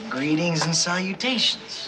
Greetings and salutations.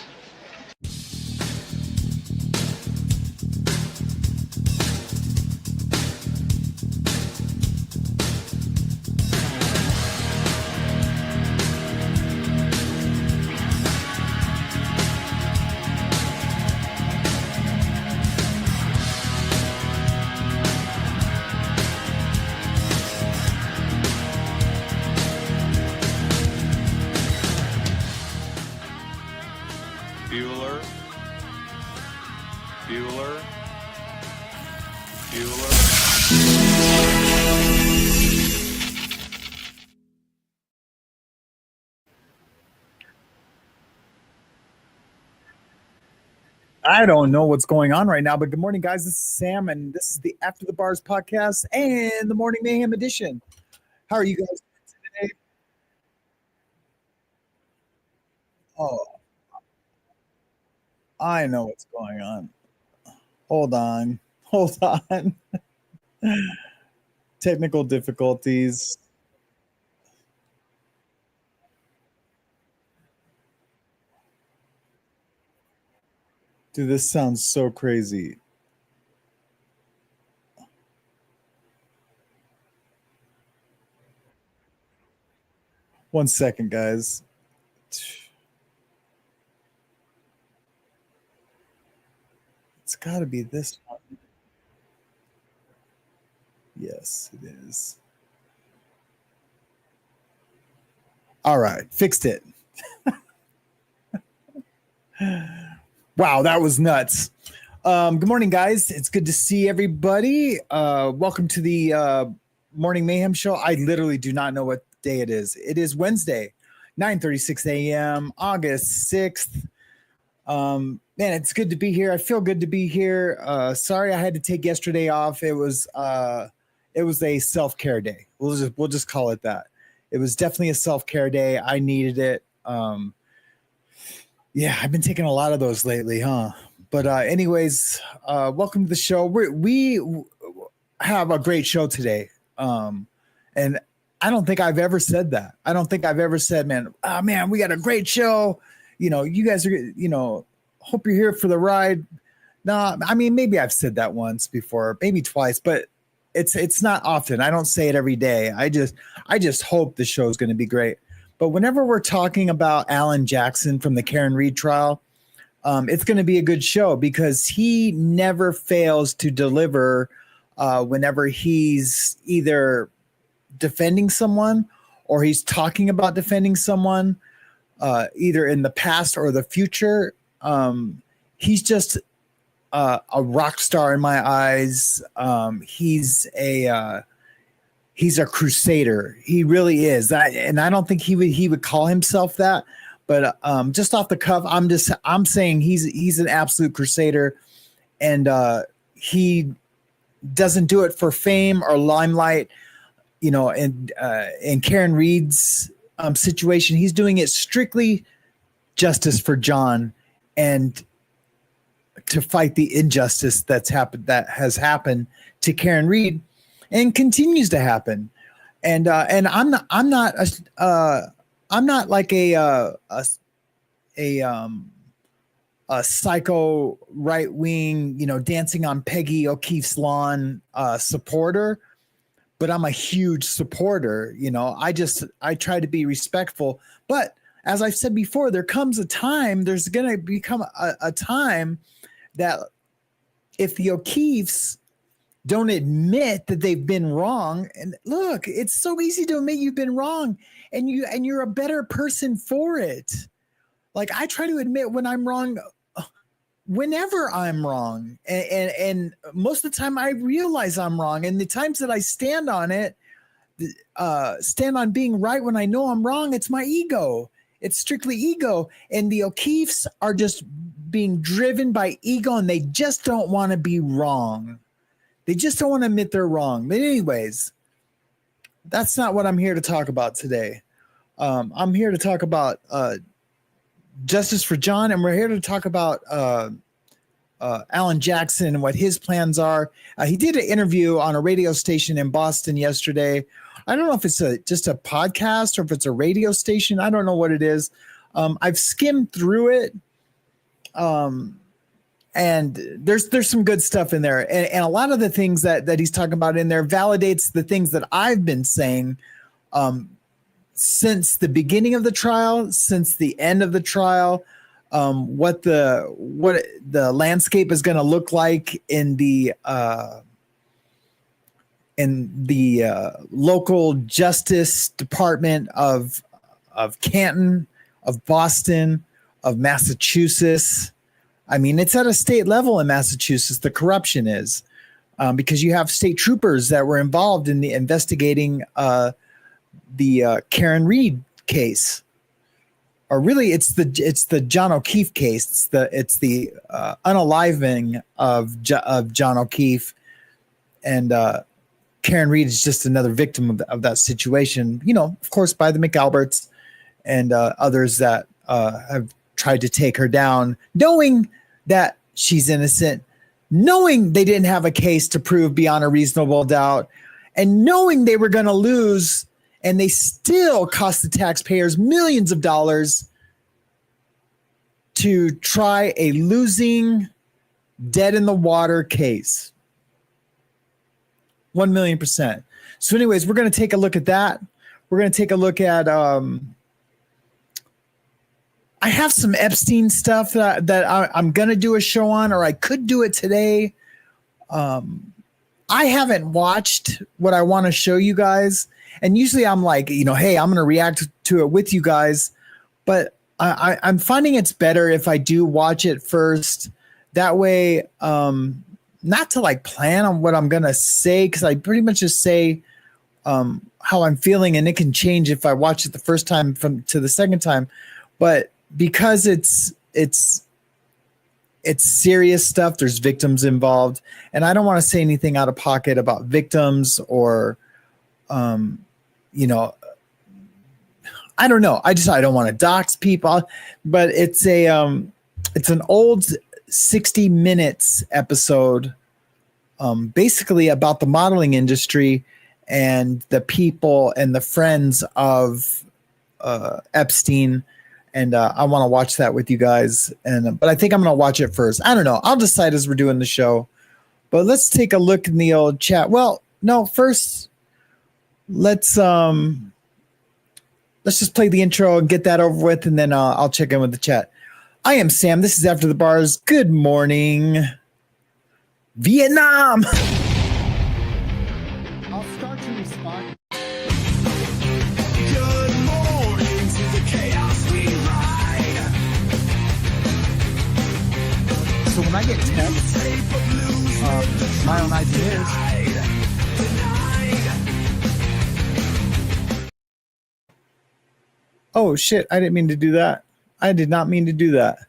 I don't know what's going on right now, but good morning, guys. This is Sam, and this is the After the Bars podcast and the Morning Mayhem edition. How are you guys doing today? Oh, I know what's going on. Hold on. Hold on. Technical difficulties. Dude, this sounds so crazy. One second, guys. It's got to be this one. Yes, it is. All right, fixed it. Wow, that was nuts. Good morning, guys. It's good to see everybody. Welcome to the Morning Mayhem Show. I literally do not know what day it is. It is Wednesday, 9:36 a.m., August 6th. Man, it's good to be here. I feel good to be here. Sorry I had to take yesterday off. It was a self-care day. We'll just call it that. It was definitely a self-care day. I needed it. Yeah, I've been taking a lot of those lately, huh? But anyways, welcome to the show. We have a great show today. And I don't think I've ever said that. I don't think I've ever said, man, we got a great show. You know, you guys are, hope you're here for the ride. No, I mean, maybe I've said that once before, maybe twice, but it's not often. I don't say it every day. I just hope the show is going to be great. But whenever we're talking about Alan Jackson from the Karen Reed trial, it's going to be a good show because he never fails to deliver whenever he's either defending someone or he's talking about defending someone, either in the past or the future. He's just a rock star in my eyes. He's a crusader. He really is. And I don't think he would call himself that, but just off the cuff, I'm saying he's an absolute crusader, and he doesn't do it for fame or limelight. In Karen Reed's situation, he's doing it strictly justice for John and to fight the injustice that has happened to Karen Reed and continues to happen. And I'm not like a psycho right wing, dancing on Peggy O'Keefe's lawn supporter, but I'm a huge supporter. I try to be respectful, but as I've said before, there's going to become a time that if the O'Keefes don't admit that they've been wrong, and look, it's so easy to admit you've been wrong, and you're a better person for it. Like, I try to admit when I'm wrong, whenever I'm wrong, and most of the time I realize I'm wrong, and the times that I stand on it, stand on being right when I know I'm wrong, it's my ego. It's strictly ego, and the O'Keefes are just being driven by ego, and they just don't want to be wrong. They just don't want to admit they're wrong. But anyways, that's not what I'm here to talk about today. I'm here to talk about justice for John, and we're here to talk about Alan Jackson and what his plans are. He did an interview on a radio station in Boston yesterday. I don't know if it's just a podcast or if it's a radio station. I don't know what it is. I've skimmed through it. And there's some good stuff in there. And a lot of the things that he's talking about in there validates the things that I've been saying since the beginning of the trial, since the end of the trial, what the landscape is going to look like in the local justice department of Canton, of Boston, of Massachusetts. I mean, it's at a state level in Massachusetts, the corruption is, because you have state troopers that were involved in the investigating the Karen Reed case. Or really, it's the John O'Keefe case. It's the unaliving of John O'Keefe, and Karen Reed is just another victim of that situation. You know, of course, by the McAlberts and others that have tried to take her down, knowing that she's innocent, knowing they didn't have a case to prove beyond a reasonable doubt, and knowing they were going to lose, and they still cost the taxpayers millions of dollars to try a losing, dead in the water case. 1,000,000%. So anyways, we're going to take a look at that. We're going to take a look at I have some Epstein stuff that I'm going to do a show on, or I could do it today. I haven't watched what I want to show you guys. And usually I'm like, hey, I'm going to react to it with you guys. But I'm finding it's better if I do watch it first. That way, not to like plan on what I'm going to say, because I pretty much just say how I'm feeling, and it can change if I watch it the first time to the second time. But because it's serious stuff, there's victims involved, and I don't want to say anything out of pocket about victims or, I don't know. I don't want to dox people, but it's an old 60 Minutes episode, basically about the modeling industry and the people and the friends of Epstein. And I want to watch that with you guys. But I think I'm going to watch it first. I don't know. I'll decide as we're doing the show. But let's take a look in the old chat. Well, no, first let's just play the intro and get that over with, and then I'll check in with the chat. I am Sam. This is After the Bars. Good morning, Vietnam. I'll start to respond. So when I get texts, my own ideas. Oh shit! I didn't mean to do that. I did not mean to do that.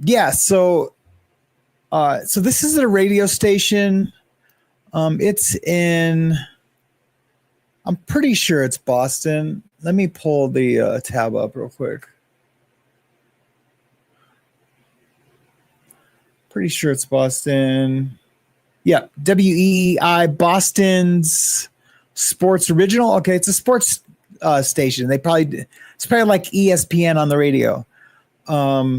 Yeah. So this is a radio station. It's in. I'm pretty sure it's Boston. Let me pull the tab up real quick. Pretty sure it's Boston. Yeah, WEEI, Boston's sports original. Okay, it's a sports station. It's probably like ESPN on the radio. So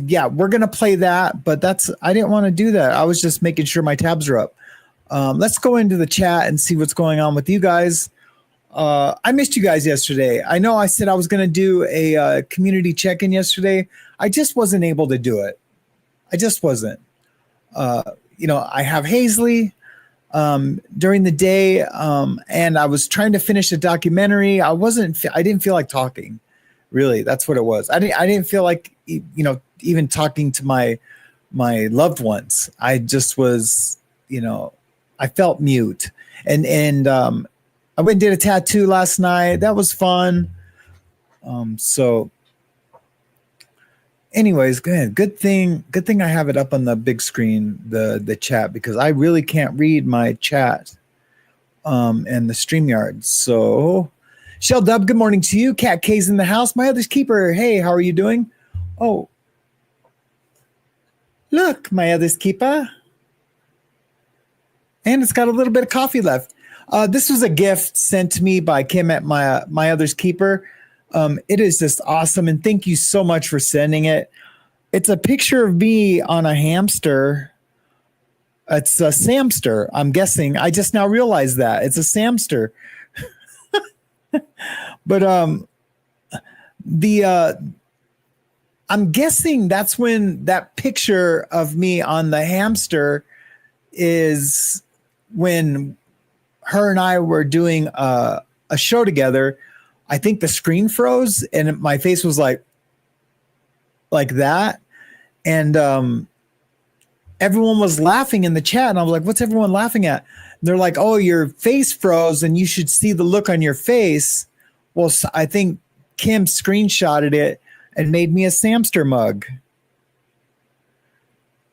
yeah, we're gonna play that, but I didn't want to do that. I was just making sure my tabs are up. Let's go into the chat and see what's going on with you guys. I missed you guys yesterday. I know I said I was going to do a community check-in yesterday. I just wasn't able to do it. I just wasn't. I have Hazley during the day, and I was trying to finish a documentary. I didn't feel like talking. Really, that's what it was. I didn't feel like even talking to my loved ones. I just was, I felt mute. And I went and did a tattoo last night. That was fun. So anyways, good thing I have it up on the big screen, the chat, because I really can't read my chat and the StreamYard. So Shell Dub, good morning to you. Cat K's in the house. My other's keeper. Hey, how are you doing? Oh, look, my other's keeper. And it's got a little bit of coffee left. This was a gift sent to me by Kim at my other's keeper. It is just awesome, and thank you so much for sending it. It's a picture of me on a hamster. It's a Samster, I'm guessing. I just now realized that it's a Samster. But I'm guessing that's when that picture of me on the hamster is when her and I were doing a show together. I think the screen froze and my face was like that. And everyone was laughing in the chat. And I was like, what's everyone laughing at? And they're like, oh, your face froze and you should see the look on your face. Well, I think Kim screenshotted it and made me a Samster mug.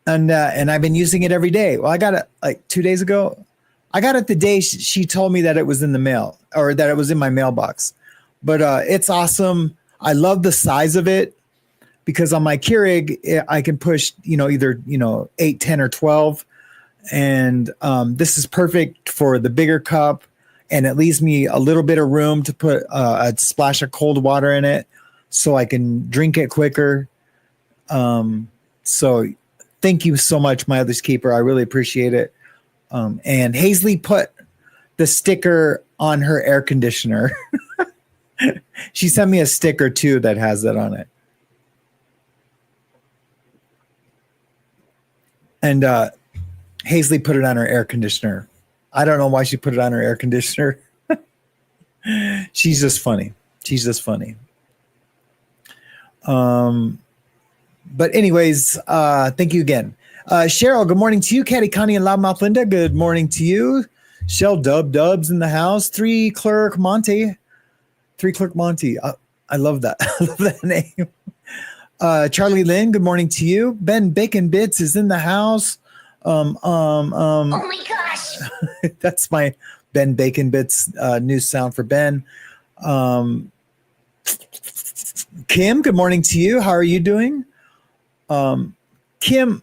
And I've been using it every day. Well, I got it like 2 days ago. I got it the day she told me that it was in the mail or that it was in my mailbox. But it's awesome. I love the size of it because on my Keurig, I can push, either, 8, 10, or 12. And this is perfect for the bigger cup. And it leaves me a little bit of room to put a splash of cold water in it so I can drink it quicker. So thank you so much, my other's keeper. I really appreciate it. And Hazley put the sticker on her air conditioner. She sent me a sticker too that has that on it. And Hazley put it on her air conditioner. I don't know why she put it on her air conditioner. She's just funny. But anyways, thank you again. Cheryl, good morning to you. Caddy Connie and Loudmouth Linda, good morning to you. Shell Dubs in the house. 3 Clerk Monty. I love that. I love that name. Charlie Lynn, good morning to you. Ben Bacon Bits is in the house. Oh my gosh. That's my Ben Bacon Bits new sound for Ben. Kim, good morning to you. How are you doing? Kim,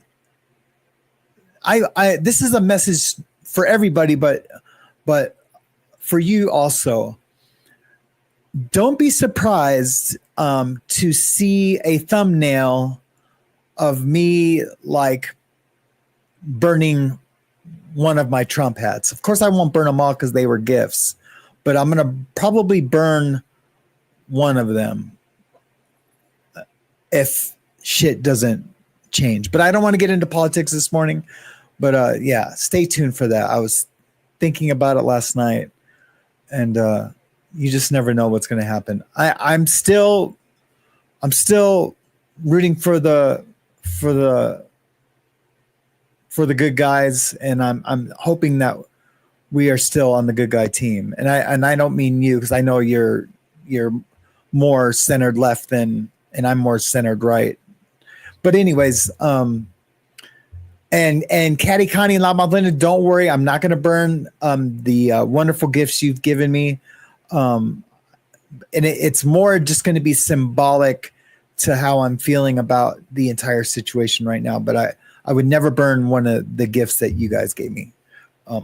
I this is a message for everybody, but for you also. Don't be surprised to see a thumbnail of me like burning one of my Trump hats. Of course, I won't burn them all because they were gifts, but I'm going to probably burn one of them if shit doesn't change. But I don't want to get into politics this morning. But yeah, stay tuned for that. I was thinking about it last night, and you just never know what's going to happen. I'm still rooting for the good guys, and I'm hoping that we are still on the good guy team. And I don't mean you, because I know you're more centered left and I'm more centered right. But anyways, and Caddy Connie and Loudmouth Linda, don't worry, I'm not going to burn the wonderful gifts you've given me. And it's more just going to be symbolic to how I'm feeling about the entire situation right now. But I would never burn one of the gifts that you guys gave me.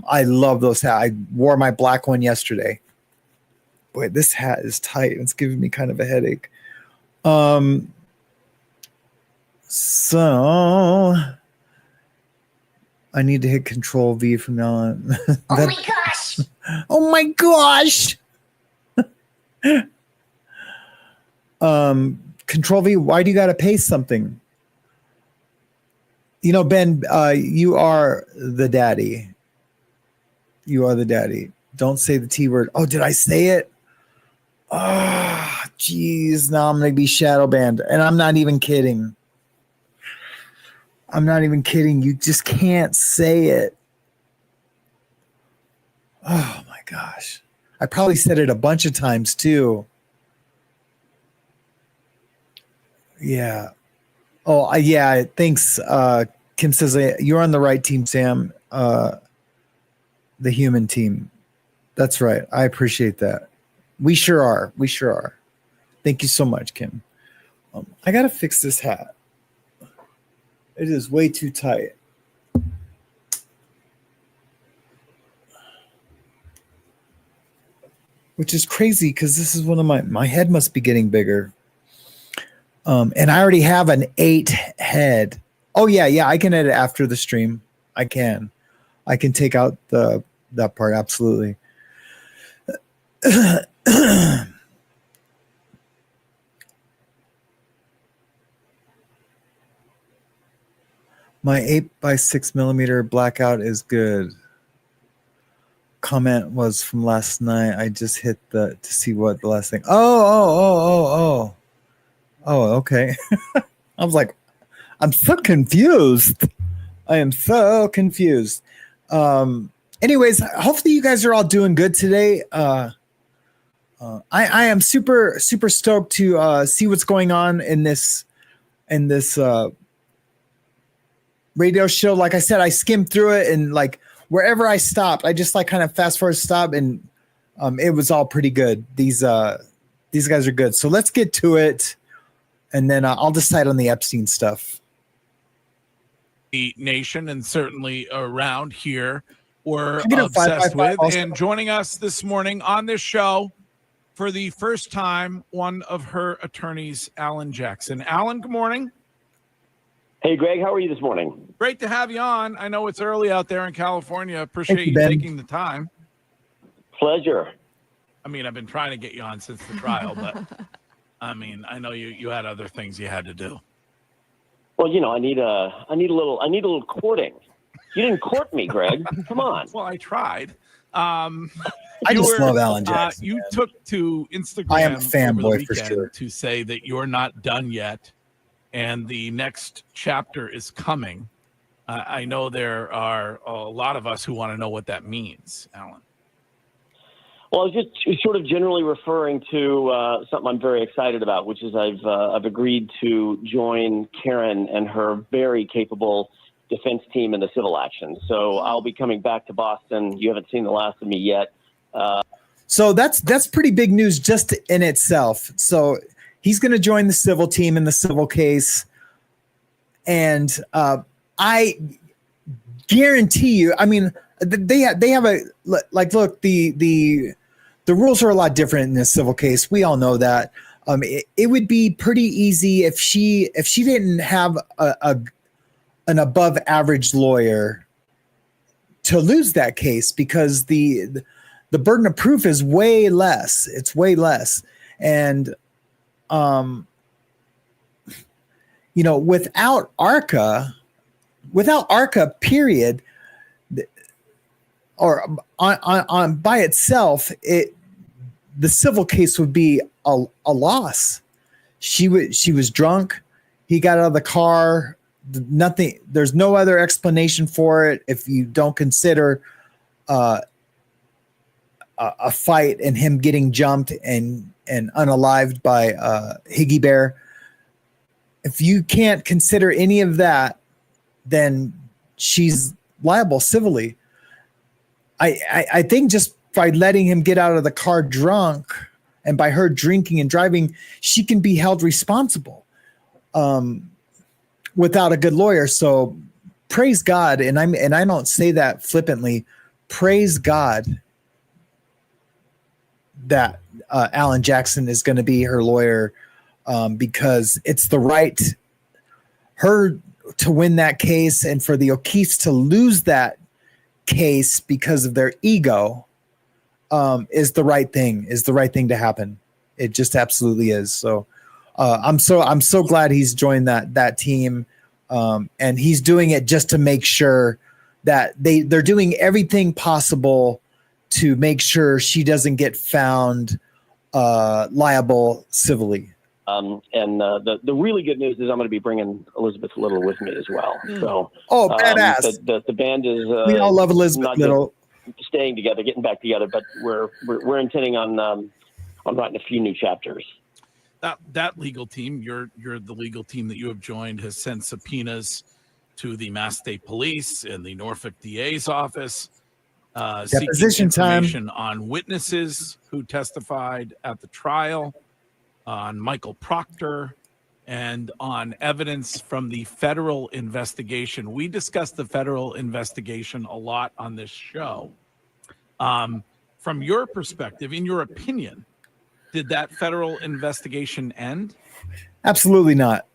I love those hats. I wore my black one yesterday. Boy, this hat is tight. It's giving me kind of a headache. So I need to hit Control V from now on. Oh my gosh. Oh my gosh. Control V, why do you got to paste something? Ben, you are the daddy. You are the daddy. Don't say the T word. Oh, did I say it? Oh, geez. Now I'm going to be shadow banned. And I'm not even kidding. You just can't say it. Oh, my gosh. I probably said it a bunch of times, too. Yeah. Oh, yeah. Thanks. Kim says, you're on the right team, Sam. The human team. That's right. I appreciate that. We sure are. Thank you so much, Kim. I got to fix this hat. It is way too tight. which is crazy because this is one of my head must be getting bigger. And I already have an 8 head. Oh yeah, I can edit after the stream. I can take out that part, absolutely. My 8x6mm blackout is good. Comment was from last night. I just hit to see what the last thing. Oh, okay. I was like, I'm so confused. I am so confused. Anyways, hopefully you guys are all doing good today. I am super stoked to see what's going on in this radio show. Like I said, I skimmed through it, and like wherever I stopped, I just like kind of fast forward stop, and it was all pretty good. These guys are good. So let's get to it, and then I'll decide on the Epstein stuff. The nation and certainly around here we're obsessed with. And joining us this morning on this show for the first time, one of her attorneys, Alan Jackson. Alan, good morning. Hey, Greg, how are you this morning? Great to have you on. I know it's early out there in California. Appreciate you taking the time. Pleasure. I mean, I've been trying to get you on since the trial, but I mean, I know you had other things you had to do. Well, you know, I need a little courting. You didn't court me, Greg. Come on. Well, I tried. I just love Alan Jackson. You took to Instagram. I am a fanboy for sure. To say that you're not done yet, and the next chapter is coming. I know there are a lot of us who want to know what that means, Alan. Well, I was just sort of generally referring to something I'm very excited about, which is I've agreed to join Karen and her very capable defense team in the civil action. So I'll be coming back to Boston. You haven't seen the last of me yet. So that's pretty big news just in itself. So he's going to join the civil team in the civil case, and I guarantee you. I mean, they have a like. Look, the rules are a lot different in this civil case. We all know that. It would be pretty easy if she didn't have an above average lawyer to lose that case, because the burden of proof is way less. It's way less. And, you know, without ARCA period, or on by itself, the civil case would be a loss. She was drunk. He got out of the car. Nothing. There's no other explanation for it if you don't consider a fight and him getting jumped and unalived by Higgy Bear. If you can't consider any of that, then she's liable civilly. I think just by letting him get out of the car drunk, and by her drinking and driving, she can be held responsible without a good lawyer. So praise God. And I don't say that flippantly. Praise God that Alan Jackson is going to be her lawyer, because it's the right her to win that case, and for the O'Keefes to lose that case because of their ego is the right thing to happen. It just absolutely is. So I'm so glad he's joined that team, and he's doing it just to make sure that they're doing everything possible to make sure she doesn't get found liable civilly. And the really good news is I'm going to be bringing Elizabeth Little with me as well. So, badass! The band is we all love Elizabeth Little. Staying together, getting back together, but we're intending on writing a few new chapters. That legal team, you're the legal team that you have joined, has sent subpoenas to the Mass State Police and the Norfolk DA's office, deposition information time on witnesses who testified at the trial, on Michael Proctor, and on evidence from the federal investigation. We discussed the federal investigation a lot on this show. from your perspective, in your opinion, did that federal investigation end? Absolutely not.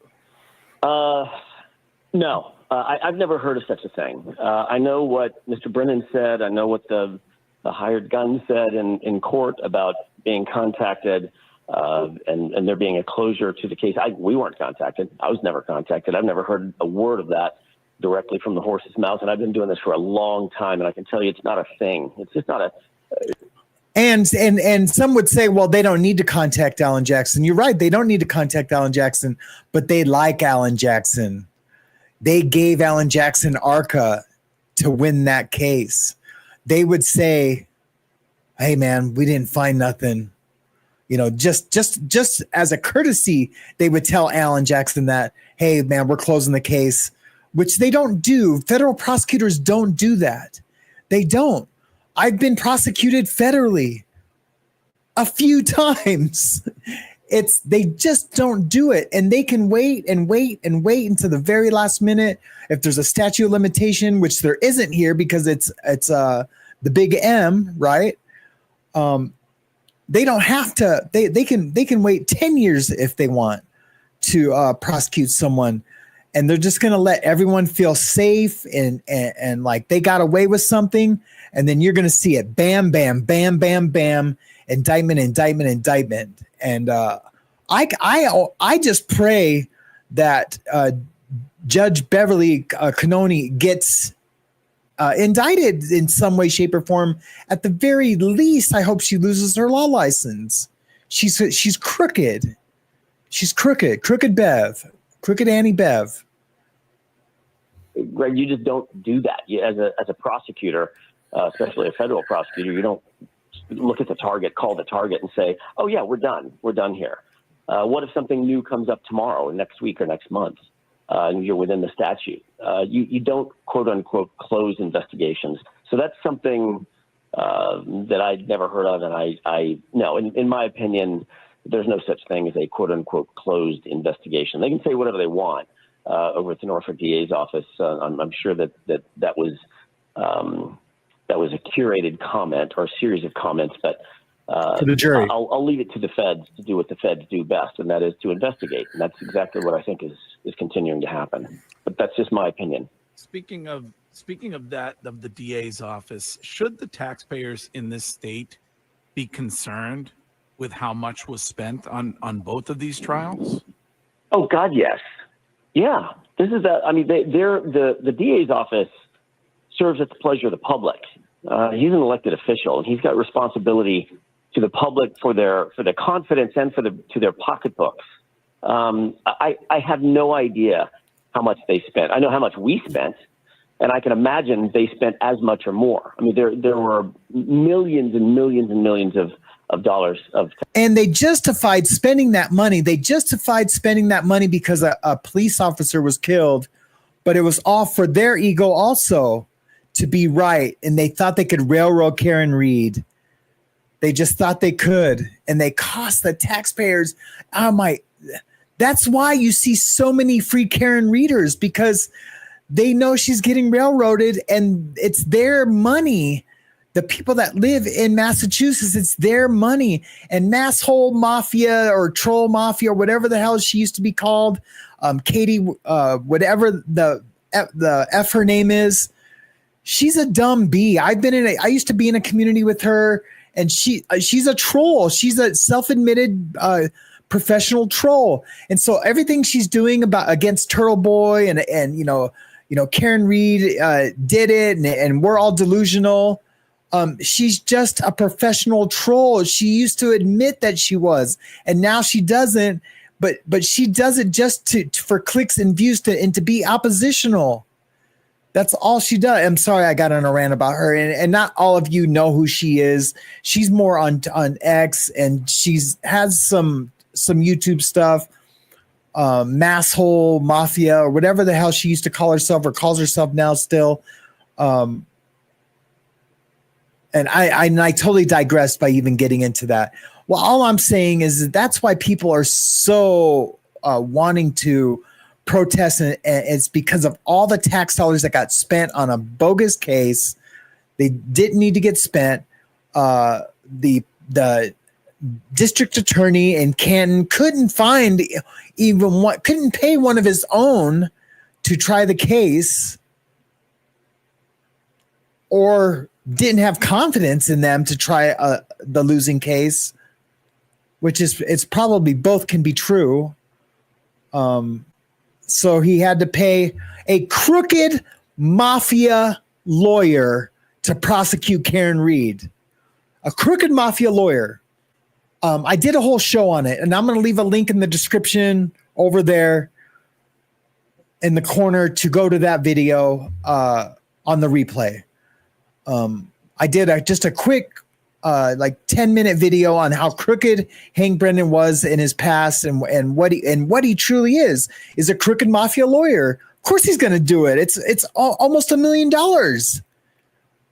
No, I've never heard of such a thing. I know what Mr. Brennan said. I know what the hired gun said in court about being contacted and there being a closure to the case. We weren't contacted. I was never contacted. I've never heard a word of that directly from the horse's mouth. And I've been doing this for a long time. And I can tell you it's not a thing. It's just not a... And some would say, well, they don't need to contact Alan Jackson. You're right. They don't need to contact Alan Jackson, but they like Alan Jackson. They gave Alan Jackson ARCA to win that case. They would say, hey man, we didn't find nothing. You know, just as a courtesy, they would tell Alan Jackson that, hey man, we're closing the case, which they don't do. Federal prosecutors don't do that. They don't. I've been prosecuted federally a few times. They just don't do it. And they can wait and wait and wait until the very last minute. If there's a statute of limitation, which there isn't here because it's the big M, right? They don't have to, they can wait 10 years if they want to prosecute someone. And they're just going to let everyone feel safe and like they got away with something. And then you're going to see it. Bam, bam, bam, bam, bam. Indictment, indictment, indictment. And I just pray that Judge Beverly Canoni gets indicted in some way, shape, or form. At the very least, I hope she loses her law license. She's crooked. She's crooked. Crooked Bev. Crooked Annie Bev. Greg, you just don't do that. As a prosecutor, especially a federal prosecutor, you don't look at the target, call the target, and say, "Oh yeah, we're done. We're done here." What if something new comes up tomorrow, or next week, or next month, and you're within the statute? You don't quote unquote close investigations. So that's something that I'd never heard of, and I no. In my opinion, there's no such thing as a quote unquote closed investigation. They can say whatever they want over at the Norfolk DA's office. I'm sure that was a curated comment or a series of comments, but to the jury. I'll leave it to the feds to do what the feds do best, and that is to investigate. And that's exactly what I think is continuing to happen. But that's just my opinion. Speaking of that, of the DA's office, should the taxpayers in this state be concerned with how much was spent on both of these trials? Oh God, yes. Yeah. This is the DA's office serves at the pleasure of the public. He's an elected official, and he's got responsibility to the public for their confidence and to their pocketbooks. I have no idea how much they spent. I know how much we spent, and I can imagine they spent as much or more. I mean, there were millions and millions and millions of dollars and they justified spending that money. They justified spending that money because a police officer was killed, but it was all for their ego also to be right. And they thought they could railroad Karen Reed. They just thought they could, and they cost the taxpayers. That's why you see so many free Karen Readers, because they know she's getting railroaded and it's their money. The people that live in Massachusetts, it's their money. And Masshole Mafia or Troll Mafia or whatever the hell she used to be called, Katie, whatever the F her name is, she's a dumb bee. I used to be in a community with her, and she's a troll. She's a self-admitted professional troll. And so everything she's doing against Turtle Boy and you know Karen Reed did it, and we're all delusional. She's just a professional troll. She used to admit that she was, and now she doesn't. But she does it just for clicks and views and to be oppositional. That's all she does. I'm sorry I got on a rant about her, and not all of you know who she is. She's more on X, and has some YouTube stuff, Masshole Mafia or whatever the hell she used to call herself or calls herself now still. And I totally digressed by even getting into that. Well, all I'm saying is that's why people are so wanting to protest, and it's because of all the tax dollars that got spent on a bogus case. They didn't need to get spent. the district attorney in Canton couldn't find couldn't pay one of his own to try the case, or didn't have confidence in them to try the losing case, which is, it's probably both can be true. So he had to pay a crooked mafia lawyer to prosecute Karen Reed, a crooked mafia lawyer. I did a whole show on it, and I'm going to leave a link in the description over there in the corner to go to that video on the replay. I did just a quick like 10-minute video on how crooked Hank Brennan was in his past, and what he truly is a crooked mafia lawyer. Of course he's going to do it. It's almost $1 million,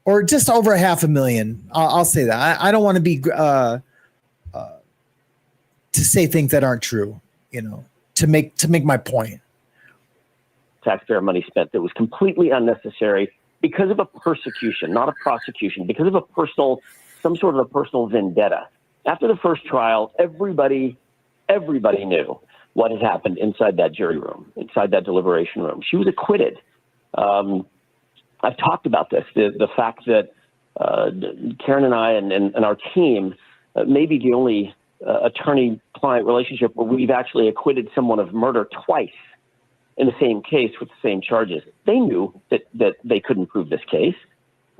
or just over $500,000. I'll say that. I don't want to be to say things that aren't true, to make my point. Taxpayer money spent that was completely unnecessary because of a persecution, not a prosecution, because of some sort of a personal vendetta. After the first trial, everybody knew what had happened inside that jury room, inside that deliberation room. She was acquitted. I've talked about this, the fact that Karen and I and our team may be the only attorney-client relationship where we've actually acquitted someone of murder twice in the same case with the same charges. They knew that they couldn't prove this case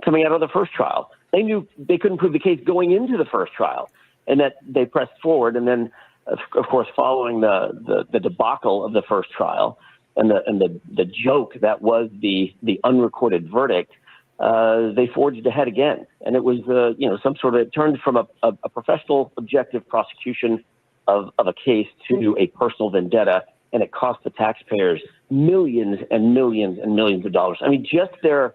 coming out of the first trial. They knew they couldn't prove the case going into the first trial, and that they pressed forward. And then, of course, following the debacle of the first trial and the joke that was the unrecorded verdict, they forged ahead again. And it was it turned from a professional objective prosecution of a case to a personal vendetta, and it cost the taxpayers millions and millions and millions of dollars. I mean, just their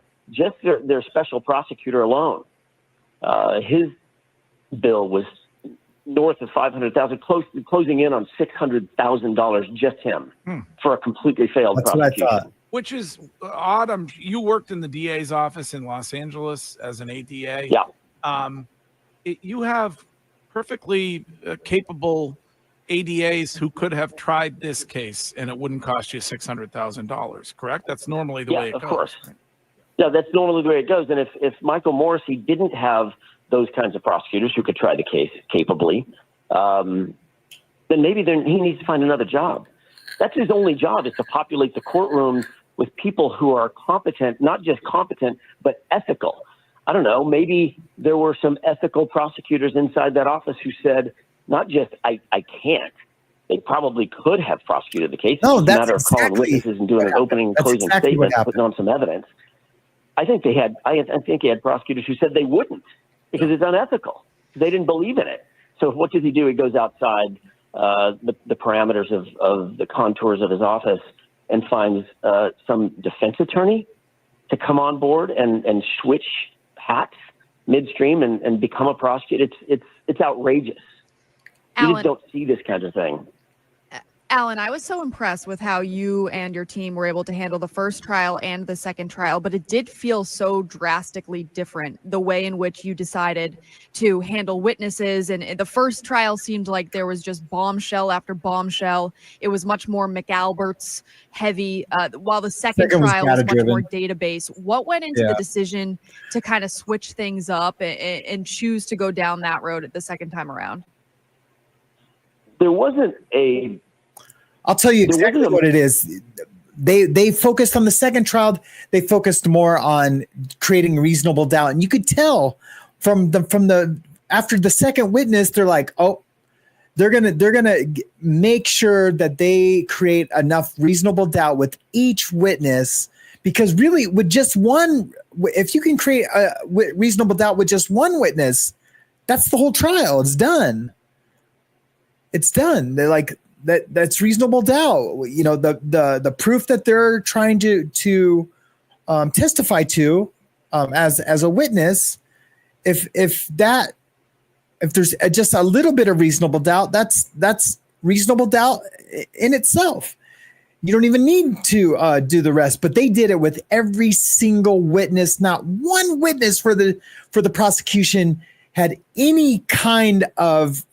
special prosecutor alone, his bill was north of $500,000, closing in on $600,000, just him, for a completely failed prosecution. What I thought. Which is odd. You worked in the DA's office in Los Angeles as an ADA. Yeah. You have perfectly capable ADAs who could have tried this case, and it wouldn't cost you $600,000, correct? That's normally the way it goes. Of course. Right? Yeah, that's normally the way it goes. And if Michael Morrissey didn't have those kinds of prosecutors who could try the case capably, then maybe he needs to find another job. That's his only job, is to populate the courtrooms with people who are competent, not just competent, but ethical. I don't know, maybe there were some ethical prosecutors inside that office who said, not just, I can't. They probably could have prosecuted the case. No, it's that's a matter of calling witnesses and doing an opening and closing statement, putting on some evidence. I think he had prosecutors who said they wouldn't, because it's unethical. They didn't believe in it. So what does he do? He goes outside the parameters of the contours of his office and finds some defense attorney to come on board and switch hats midstream and become a prosecutor. It's outrageous. You just don't see this kind of thing. Alan, I was so impressed with how you and your team were able to handle the first trial and the second trial, but it did feel so drastically different, the way in which you decided to handle witnesses. And the first trial seemed like there was just bombshell after bombshell. It was much more McAlbert's heavy, while the second trial was much more database. What went into the decision to kind of switch things up and choose to go down that road at the second time around? There wasn't a... I'll tell you exactly what it is. They focused on the second trial. They focused more on creating reasonable doubt, and you could tell from the after the second witness, they're like, oh, they're gonna make sure that they create enough reasonable doubt with each witness, because really, with just one, if you can create a reasonable doubt with just one witness, that's the whole trial. It's done. It's done. They're like. That's reasonable doubt. You know, the proof that they're trying to testify to as a witness. If there's just a little bit of reasonable doubt, that's reasonable doubt in itself. You don't even need to do the rest. But they did it with every single witness. Not one witness for the prosecution had any kind of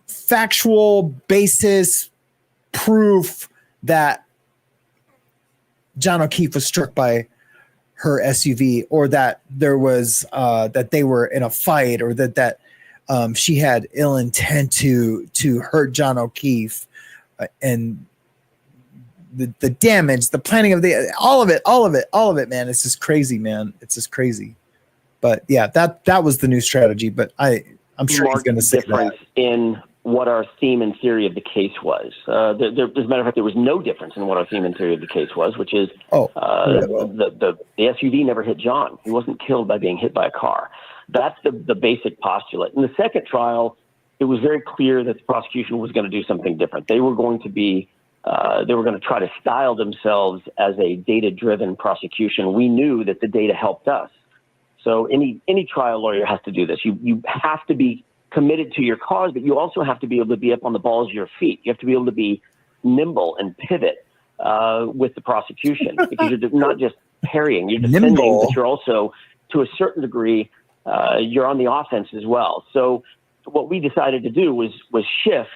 factual basis, proof that John O'Keefe was struck by her SUV, or that there was that they were in a fight, or that she had ill intent to hurt John O'Keefe, and the damage, the planning of all of it, man. It's just crazy, man. It's just crazy. But yeah, that was the new strategy. But I'm sure he's going to say difference that. In what our theme and theory of the case was. As a matter of fact, there was no difference in what our theme and theory of the case was, which is the SUV never hit John. He wasn't killed by being hit by a car. That's the basic postulate. In the second trial, it was very clear that the prosecution was going to do something different. They were going to try to style themselves as a data-driven prosecution. We knew that the data helped us. So any trial lawyer has to do this. You have to be committed to your cause, but you also have to be able to be up on the balls of your feet. You have to be able to be nimble and pivot with the prosecution, because you're not just parrying, you're defending, but you're also, to a certain degree, you're on the offense as well. So what we decided to do was shift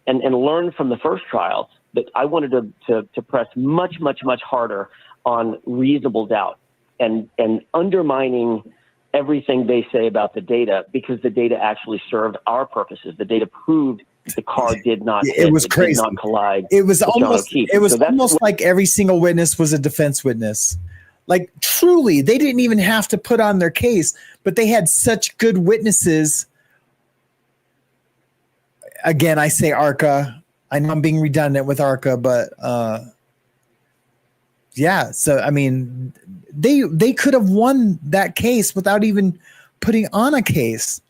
and learn from the first trial that I wanted to press much, much, much harder on reasonable doubt and undermining everything they say about the data, because the data actually served our purposes. The data proved the car did not hit, it was crazy. Did not collide. It was almost like every single witness was a defense witness. Like, truly, they didn't even have to put on their case, but they had such good witnesses. Again, I say ARCA. I know I'm being redundant with ARCA, but yeah. So, I mean, they could have won that case without even putting on a case.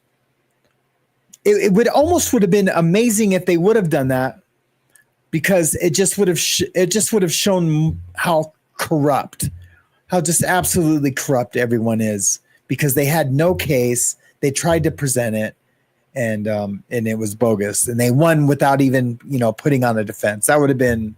It would have been amazing if they would have done that, because it just would have shown how just absolutely corrupt everyone is, because they had no case. They tried to present it, and it was bogus, and they won without even putting on a defense. That would have been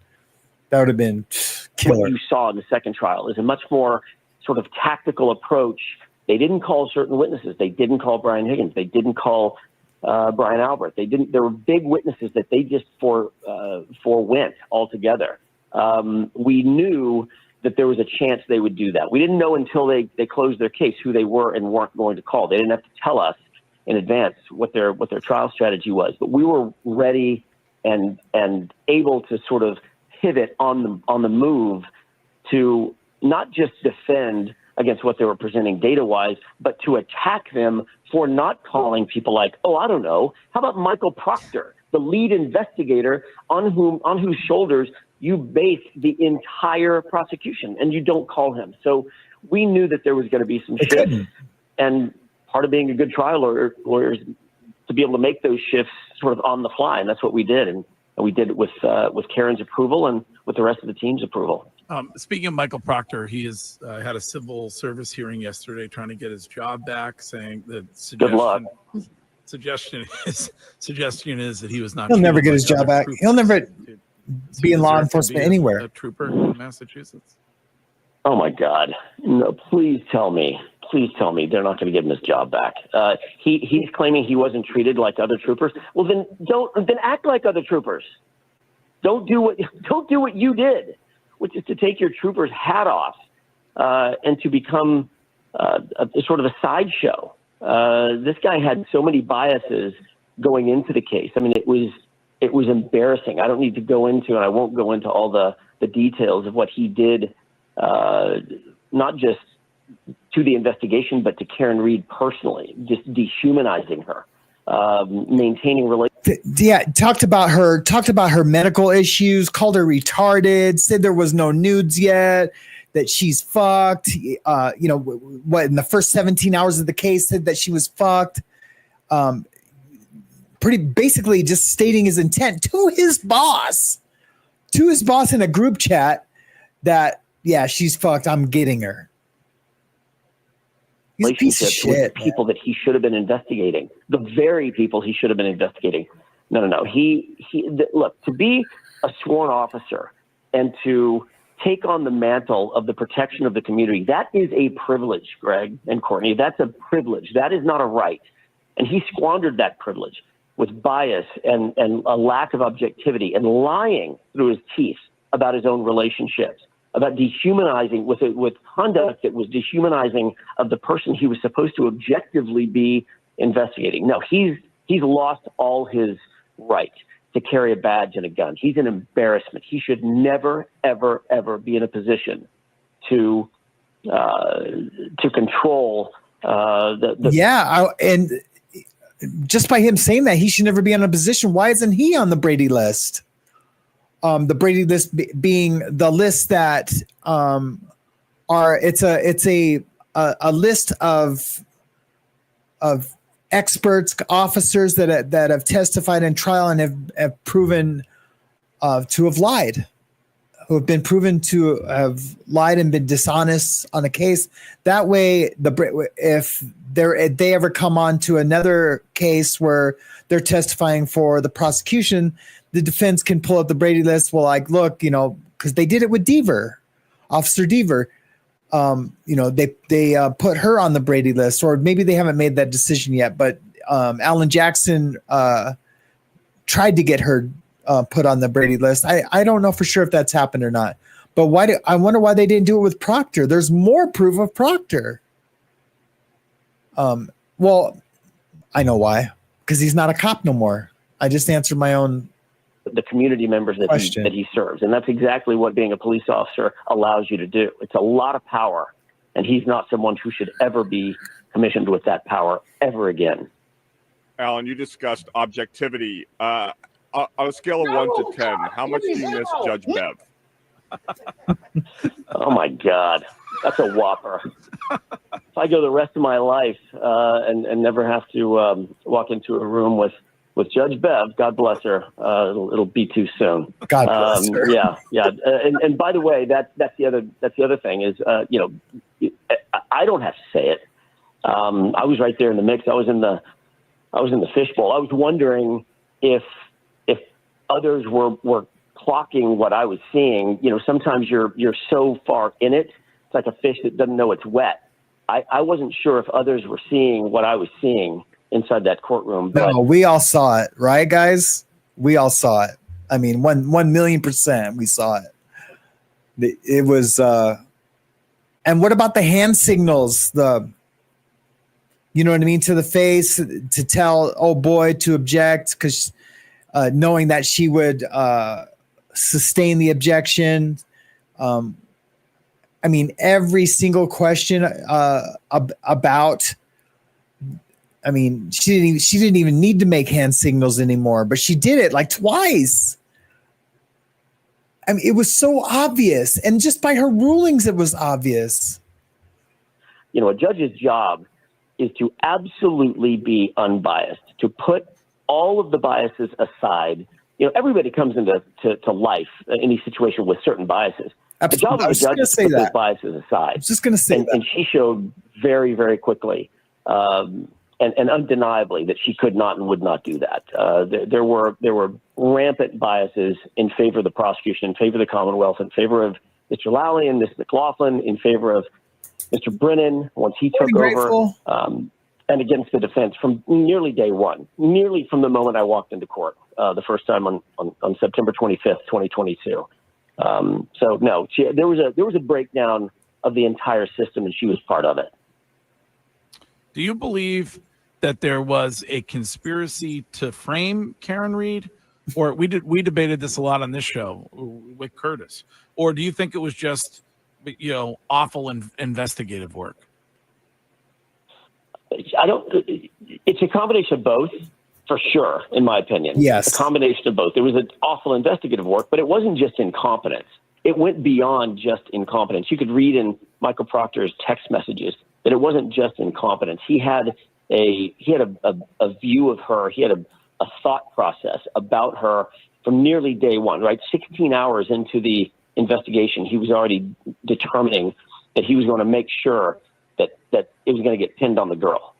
killer. What you saw in the second trial is a much more sort of tactical approach. They didn't call certain witnesses. They didn't call Brian Higgins. They didn't call Brian Albert. There were big witnesses that they just forwent altogether. We knew that there was a chance they would do that. We didn't know until they closed their case who they were and weren't going to call. They didn't have to tell us in advance what their trial strategy was, but we were ready and able to sort of pivot on the move to not just defend against what they were presenting data-wise, but to attack them for not calling people like, I don't know, how about Michael Proctor, the lead investigator on whose shoulders you base the entire prosecution, and you don't call him. So we knew that there was going to be some shifts, and part of being a good trial lawyer is to be able to make those shifts sort of on the fly, and that's what we did, and we did it with Karen's approval and with the rest of the team's approval. Speaking of Michael Proctor, he has had a civil service hearing yesterday trying to get his job back, saying that suggestion is that he was not. He'll never get his job back. He'll never be in law enforcement anywhere. A trooper in Massachusetts. Oh my God! No, please tell me they're not going to give him his job back. He's claiming he wasn't treated like other troopers. Well, then act like other troopers. Don't do what you did, which is to take your trooper's hat off and to become a sort of a sideshow. This guy had so many biases going into the case. I mean, it was embarrassing. I don't need to go into, and I won't go into all the details of what he did, not just to the investigation, but to Karen Reed personally, just dehumanizing her, maintaining relations. Yeah, talked about her medical issues, called her retarded, said there was no nudes yet, that she's fucked. What in the first 17 hours of the case said that she was fucked. Pretty basically just stating his intent to his boss in a group chat that, yeah, she's fucked. I'm getting her. He's a piece of shit, with people that he should have been investigating, the very people he should have been investigating. No. Look, to be a sworn officer and to take on the mantle of the protection of the community. That is a privilege, Greg and Courtney. That's a privilege. That is not a right. And he squandered that privilege with bias and a lack of objectivity and lying through his teeth about his own relationships, about dehumanizing with conduct that was dehumanizing of the person he was supposed to objectively be investigating. No, he's lost all his right to carry a badge and a gun. He's an embarrassment. He should never, ever, ever be in a position to control and just by him saying that, he should never be in a position. Why isn't he on the Brady list? The Brady list being the list that it's a list of experts, officers that have testified in trial and have proven to have lied, who have been proven to have lied and been dishonest on a case. That way, if they ever come on to another case where they're testifying for the prosecution, the defense can pull up the Brady list. Well, like, look, because they did it with Officer Deaver. They put her on the Brady list, or maybe they haven't made that decision yet. But Alan Jackson tried to get her put on the Brady list. I don't know for sure if that's happened or not. But I wonder why they didn't do it with Proctor. There's more proof of Proctor. Well, I know why. Because he's not a cop no more. I just answered my own. The community members that he serves. And that's exactly what being a police officer allows you to do. It's a lot of power. And he's not someone who should ever be commissioned with that power ever again. Alan, you discussed objectivity. On a scale of 1 to 10, how much do you miss Judge Bev? Oh, my God. That's a whopper. If I go the rest of my life and never have to walk into a room with Judge Bev, God bless her, it'll be too soon. God bless her. Yeah. And by the way, that's the other thing is, I don't have to say it. I was right there in the mix. I was in the fishbowl. I was wondering if others were clocking what I was seeing. Sometimes you're so far in it. It's like a fish that doesn't know it's wet. I wasn't sure if others were seeing what I was seeing inside that courtroom. No, we all saw it, right, guys? We all saw it. I mean, 1,000,000% we saw it. It was, and what about the hand signals? You know what I mean? To the face to tell, oh boy, to object, because knowing that she would sustain the objection. I mean, every single question about. I mean, she didn't even need to make hand signals anymore, but she did it like twice. I mean, it was so obvious, and just by her rulings, it was obvious. A judge's job is to absolutely be unbiased, to put all of the biases aside. Everybody comes into life in any situation with certain biases. Absolutely. The job of the judge is to put those biases aside. I was just going to say that. And she showed very, very quickly and undeniably that she could not and would not do that. There were rampant biases in favor of the prosecution, in favor of the Commonwealth, in favor of Mr. Lally and Ms. McLaughlin, in favor of Mr. Brennan once he took over, and against the defense from nearly day one, nearly from the moment I walked into court the first time on September 25th, 2022. So no, there was a breakdown of the entire system, and she was part of it. Do you believe that there was a conspiracy to frame Karen Read? Or we debated this a lot on this show with Curtis. Or do you think it was just, awful investigative work? It's a combination of both, for sure, in my opinion. Yes. A combination of both. There was an awful investigative work, but it wasn't just incompetence. It went beyond just incompetence. You could read in Michael Proctor's text messages that it wasn't just incompetence. He had a view of her. He had a thought process about her from nearly day one, right? 16 hours into the investigation, he was already determining that he was going to make sure that it was going to get pinned on the girl.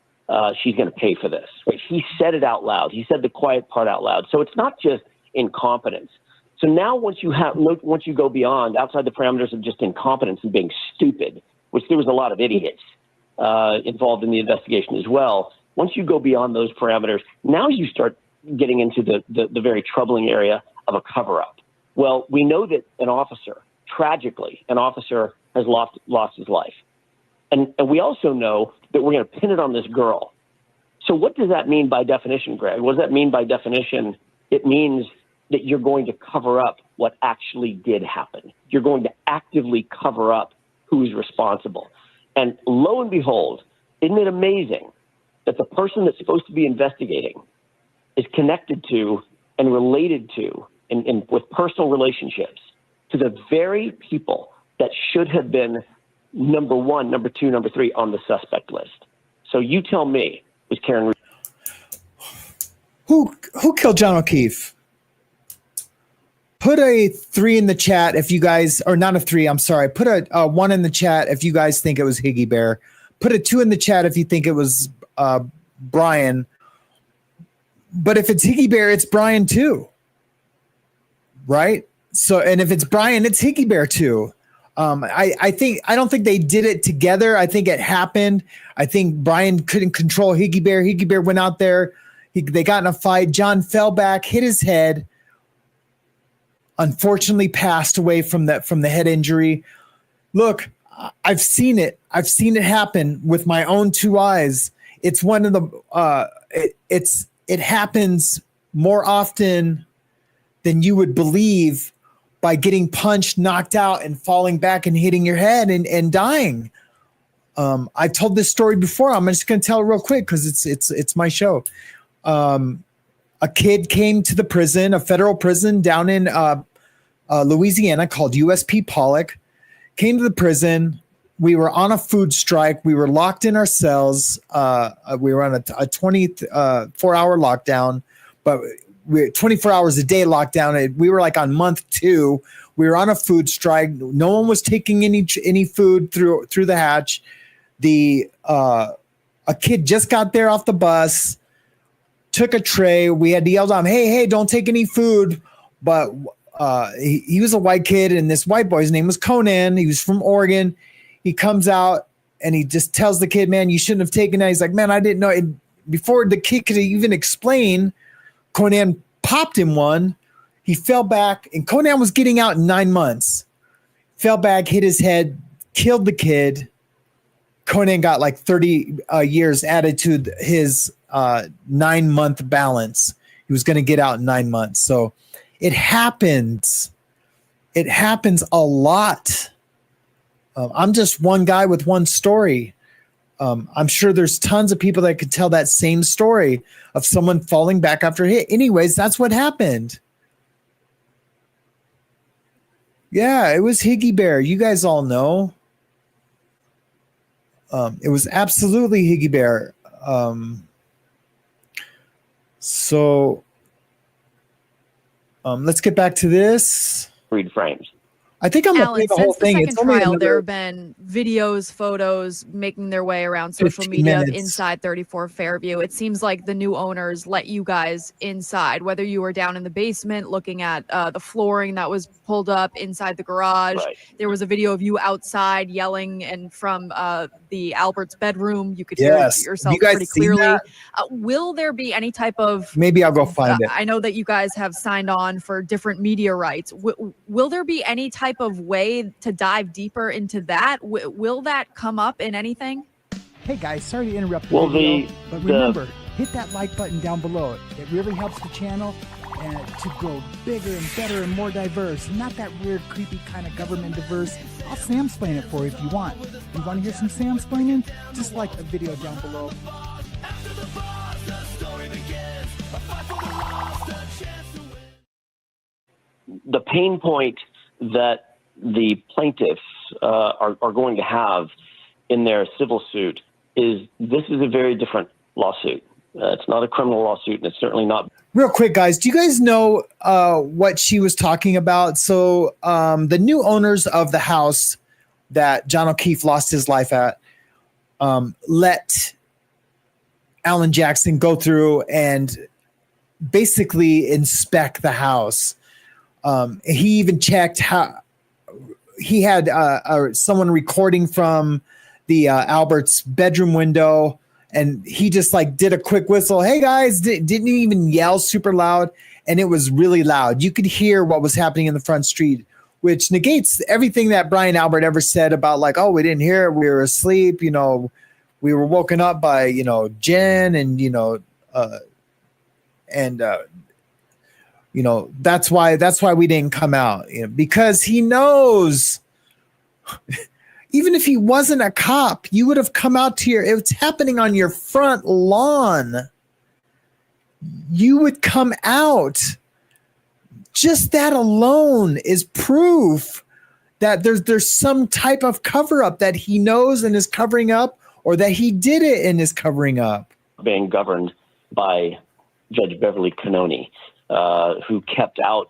She's going to pay for this. Right? He said it out loud. He said the quiet part out loud. So it's not just incompetence. So now once you go beyond outside the parameters of just incompetence and being stupid, which there was a lot of idiots involved in the investigation as well. Once you go beyond those parameters, now you start getting into the very troubling area of a cover-up. Well, we know that tragically, an officer has lost his life. And we also know that we're going to pin it on this girl. So what does that mean by definition, Greg? What does that mean by definition? It means that you're going to cover up what actually did happen. You're going to actively cover up who's responsible. And lo and behold, isn't it amazing that the person that's supposed to be investigating is connected to and related to, with personal relationships, to the very people that should have been number one, number two, number three on the suspect list. So you tell me, was Karen Who killed John O'Keefe? Put a 3 in the chat if you guys, or not a 3, I'm sorry. Put a 1 in the chat if you guys think it was Higgy Bear. Put a 2 in the chat if you think it was Brian. But if it's Higgy Bear, it's Brian too. Right? So, and if it's Brian, it's Higgy Bear too. I don't think they did it together. I think it happened. I think Brian couldn't control Higgy Bear. Higgy Bear went out there. They got in a fight. John fell back, hit his head. Unfortunately, passed away from the head injury. Look, I've seen it. I've seen it happen with my own 2 eyes. It's one of the. It happens more often than you would believe, by getting punched, knocked out, and falling back and hitting your head and dying. I told this story before. I'm just going to tell it real quick because it's my show. A kid came to the prison, a federal prison down in Louisiana called USP Pollock, came to the prison. We were on a food strike. We were locked in our cells. We were on a 24-hour lockdown, but we're 24 hours a day lockdown. We were like on month 2. We were on a food strike. No one was taking any food through the hatch. A kid just got there off the bus, took a tray. We had to yell at him, hey, don't take any food. But he was a white kid, and this white boy's name was Conan. He was from Oregon. He comes out and he just tells the kid, man, you shouldn't have taken that. He's like, man, I didn't know. And before the kid could even explain, Conan popped him one. He fell back, and Conan was getting out in 9 months. Fell back, hit his head, killed the kid. Conan got like 30 years added to his 9-month balance. He was going to get out in 9 months. So it happens. It happens a lot. I'm just one guy with one story. I'm sure there's tons of people that could tell that same story of someone falling back after a hit. Anyways, that's what happened. Yeah, it was Higgy Bear. You guys all know. It was absolutely Higgy Bear. So let's get back to this. Read frames. I think I'm going to Alan, play the whole since the thing. second It's only trial, there another have been videos, photos making their way around social 15 media of minutes. inside 34 Fairview. It seems like the new owners let you guys inside, whether you were down in the basement looking at the flooring that was pulled up inside the garage. Right. There was a video of you outside yelling, and from the Albert's bedroom, you could hear yourself You guys pretty seen clearly. that? Will there be any type of... Maybe I'll go find it. I know that you guys have signed on for different media rights. Will there be any type of way to dive deeper into that? Will that come up in anything? Hey guys, sorry to interrupt the Well, video, but remember, hit that like button down below. It really helps the channel to grow bigger and better and more diverse. Not that weird, creepy kind of government diverse. I'll Samsplain it for you if you want. You want to hear some Samsplaining? Just like the video down below. The pain point that the plaintiffs are going to have in their civil suit is this is a very different lawsuit. It's not a criminal lawsuit, and it's certainly not. Real quick, guys, do you guys know what she was talking about? So the new owners of the house that John O'Keefe lost his life at let Alan Jackson go through and basically inspect the house. He even checked how he had someone recording from the Albert's bedroom window, and he just like did a quick whistle. Hey guys, didn't even yell super loud, and it was really loud. You could hear what was happening in the front street, which negates everything that Brian Albert ever said about like, oh, we didn't hear it, we were asleep, we were woken up by Jen, and that's why we didn't come out, because he knows. Even if he wasn't a cop, you would have come out to it's happening on your front lawn. You would come out. Just that alone is proof that there's some type of cover up that he knows and is covering up, or that he did it and is covering up. Being governed by Judge Beverly Canoni, who kept out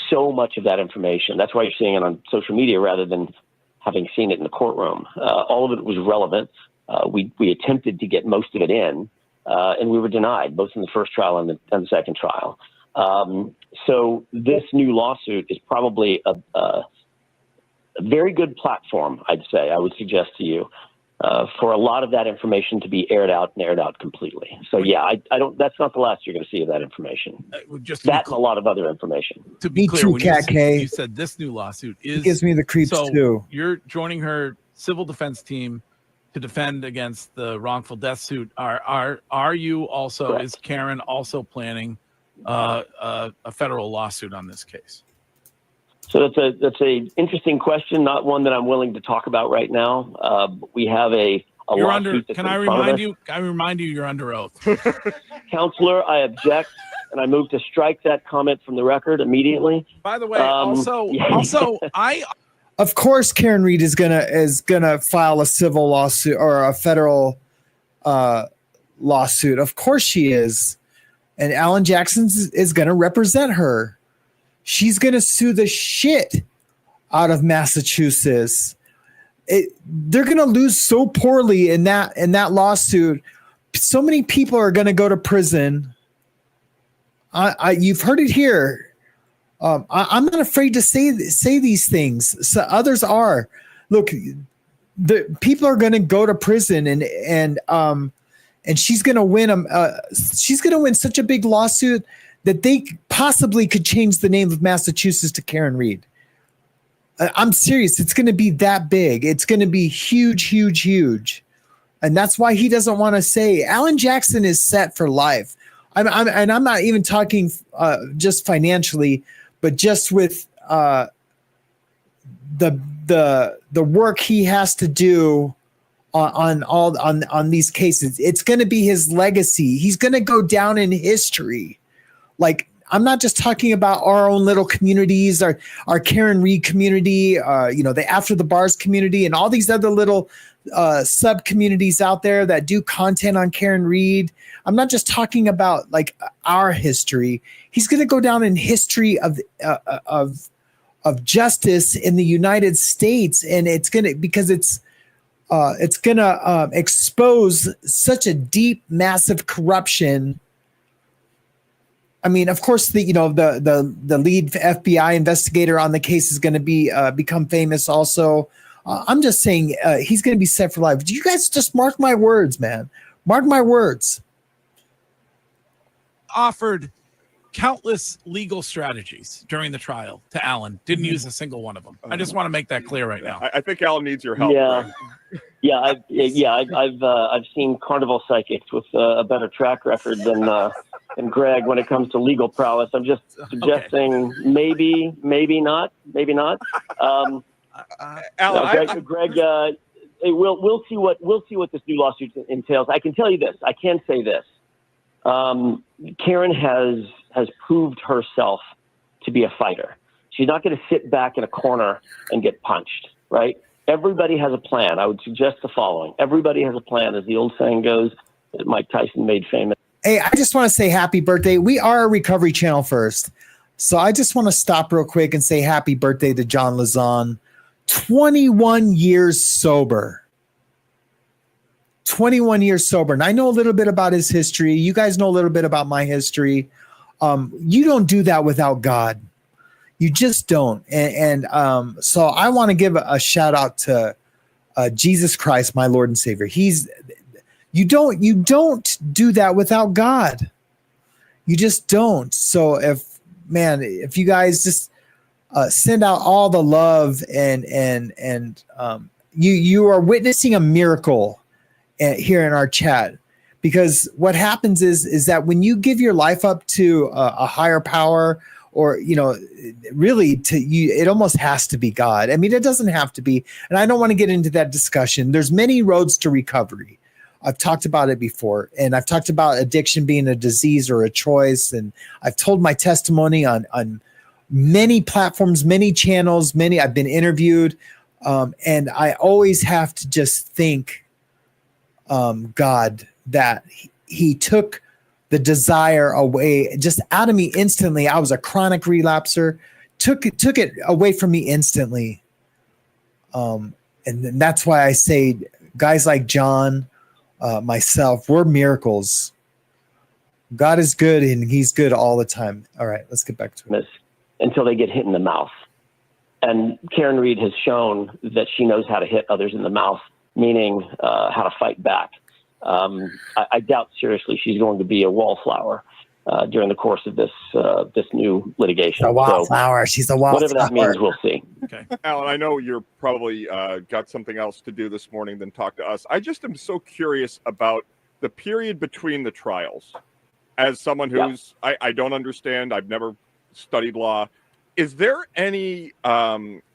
so much of that information. That's why you're seeing it on social media rather than having seen it in the courtroom. All of it was relevant. We attempted to get most of it in, and we were denied, both in the first trial and the second trial. So this new lawsuit is probably a very good platform, I'd say, I would suggest to you, for a lot of that information to be aired out completely. So yeah, I don't. That's not the last you're going to see of that information. That and a lot of other information. To be clear, when you said this new lawsuit it gives me the creeps too. You're joining her civil defense team to defend against the wrongful death suit. Are you also? Correct. Is Karen also planning a federal lawsuit on this case? So that's a interesting question, not one that I'm willing to talk about right now. We have a you're lawsuit under. that's Can in I front of remind us. you? I remind you, you're under oath. Counselor, I object, and I move to strike that comment from the record immediately. By the way, also, Of course, Karen Reed is gonna file a civil lawsuit or a federal lawsuit. Of course, she is, and Alan Jackson is gonna represent her. She's going to sue the shit out of Massachusetts. They're going to lose so poorly in that lawsuit. So many people are going to go to prison. You've heard it here. I'm not afraid to say these things. So others are. Look, the people are going to go to prison, and she's going to win. She's going to win such a big lawsuit that they possibly could change the name of Massachusetts to Karen Reed. I'm serious. It's going to be that big. It's going to be huge, huge, huge. And that's why he doesn't want to say Alan Jackson is set for life. I'm not even talking just financially, but just with the work he has to do on these cases. It's going to be his legacy. He's going to go down in history. Like, I'm not just talking about our own little communities, our Karen Reed community, the After the Bars community, and all these other little sub communities out there that do content on Karen Reed. I'm not just talking about like our history. He's going to go down in history of justice in the United States, and it's going to expose such a deep, massive corruption. I mean, of course, the lead FBI investigator on the case is going to become famous. Also, I'm just saying he's going to be set for life. You guys just mark my words, man. Mark my words. Offered countless legal strategies during the trial to Alan. Didn't use a single one of them. I just want to make that clear right now. I think Alan needs your help. Yeah. Right? I've seen carnival psychics with a better track record than Greg when it comes to legal prowess. I'm just suggesting maybe not. Alan, Greg, we'll see what this new lawsuit entails. I can tell you this. I can say this. Karen has proved herself to be a fighter. She's not going to sit back in a corner and get punched, right? Everybody has a plan. I would suggest the following. Everybody has a plan, as the old saying goes, that Mike Tyson made famous. Hey, I just want to say happy birthday. We are a recovery channel first. So I just want to stop real quick and say happy birthday to John Lazon. 21 years sober. 21 years sober. And I know a little bit about his history. You guys know a little bit about my history. You don't do that without God. You just don't. So I want to give a shout out to Jesus Christ, my Lord and Savior. You don't do that without God. You just don't. So if you guys just send out all the love and you are witnessing a miracle here in our chat, because what happens is that when you give your life up to a higher power, or really it almost has to be God. I mean, it doesn't have to be, and I don't want to get into that discussion. There's many roads to recovery. I've talked about it before, and I've talked about addiction being a disease or a choice, and I've told my testimony on many platforms, many channels, I've been interviewed, and I always have to just thank God that he took the desire away just out of me instantly. I was a chronic relapser, took it away from me instantly. And that's why I say guys like John, myself, we're miracles. God is good, and he's good all the time. All right, let's get back to it. Until they get hit in the mouth. And Karen Reed has shown that she knows how to hit others in the mouth, meaning how to fight back. I doubt seriously she's going to be a wallflower during the course of this new litigation. A wallflower. She's a wallflower. Whatever that means, we'll see. Okay, Alan, I know you're probably got something else to do this morning than talk to us. I just am so curious about the period between the trials. As someone who's, I don't understand, I've never studied law. Is there any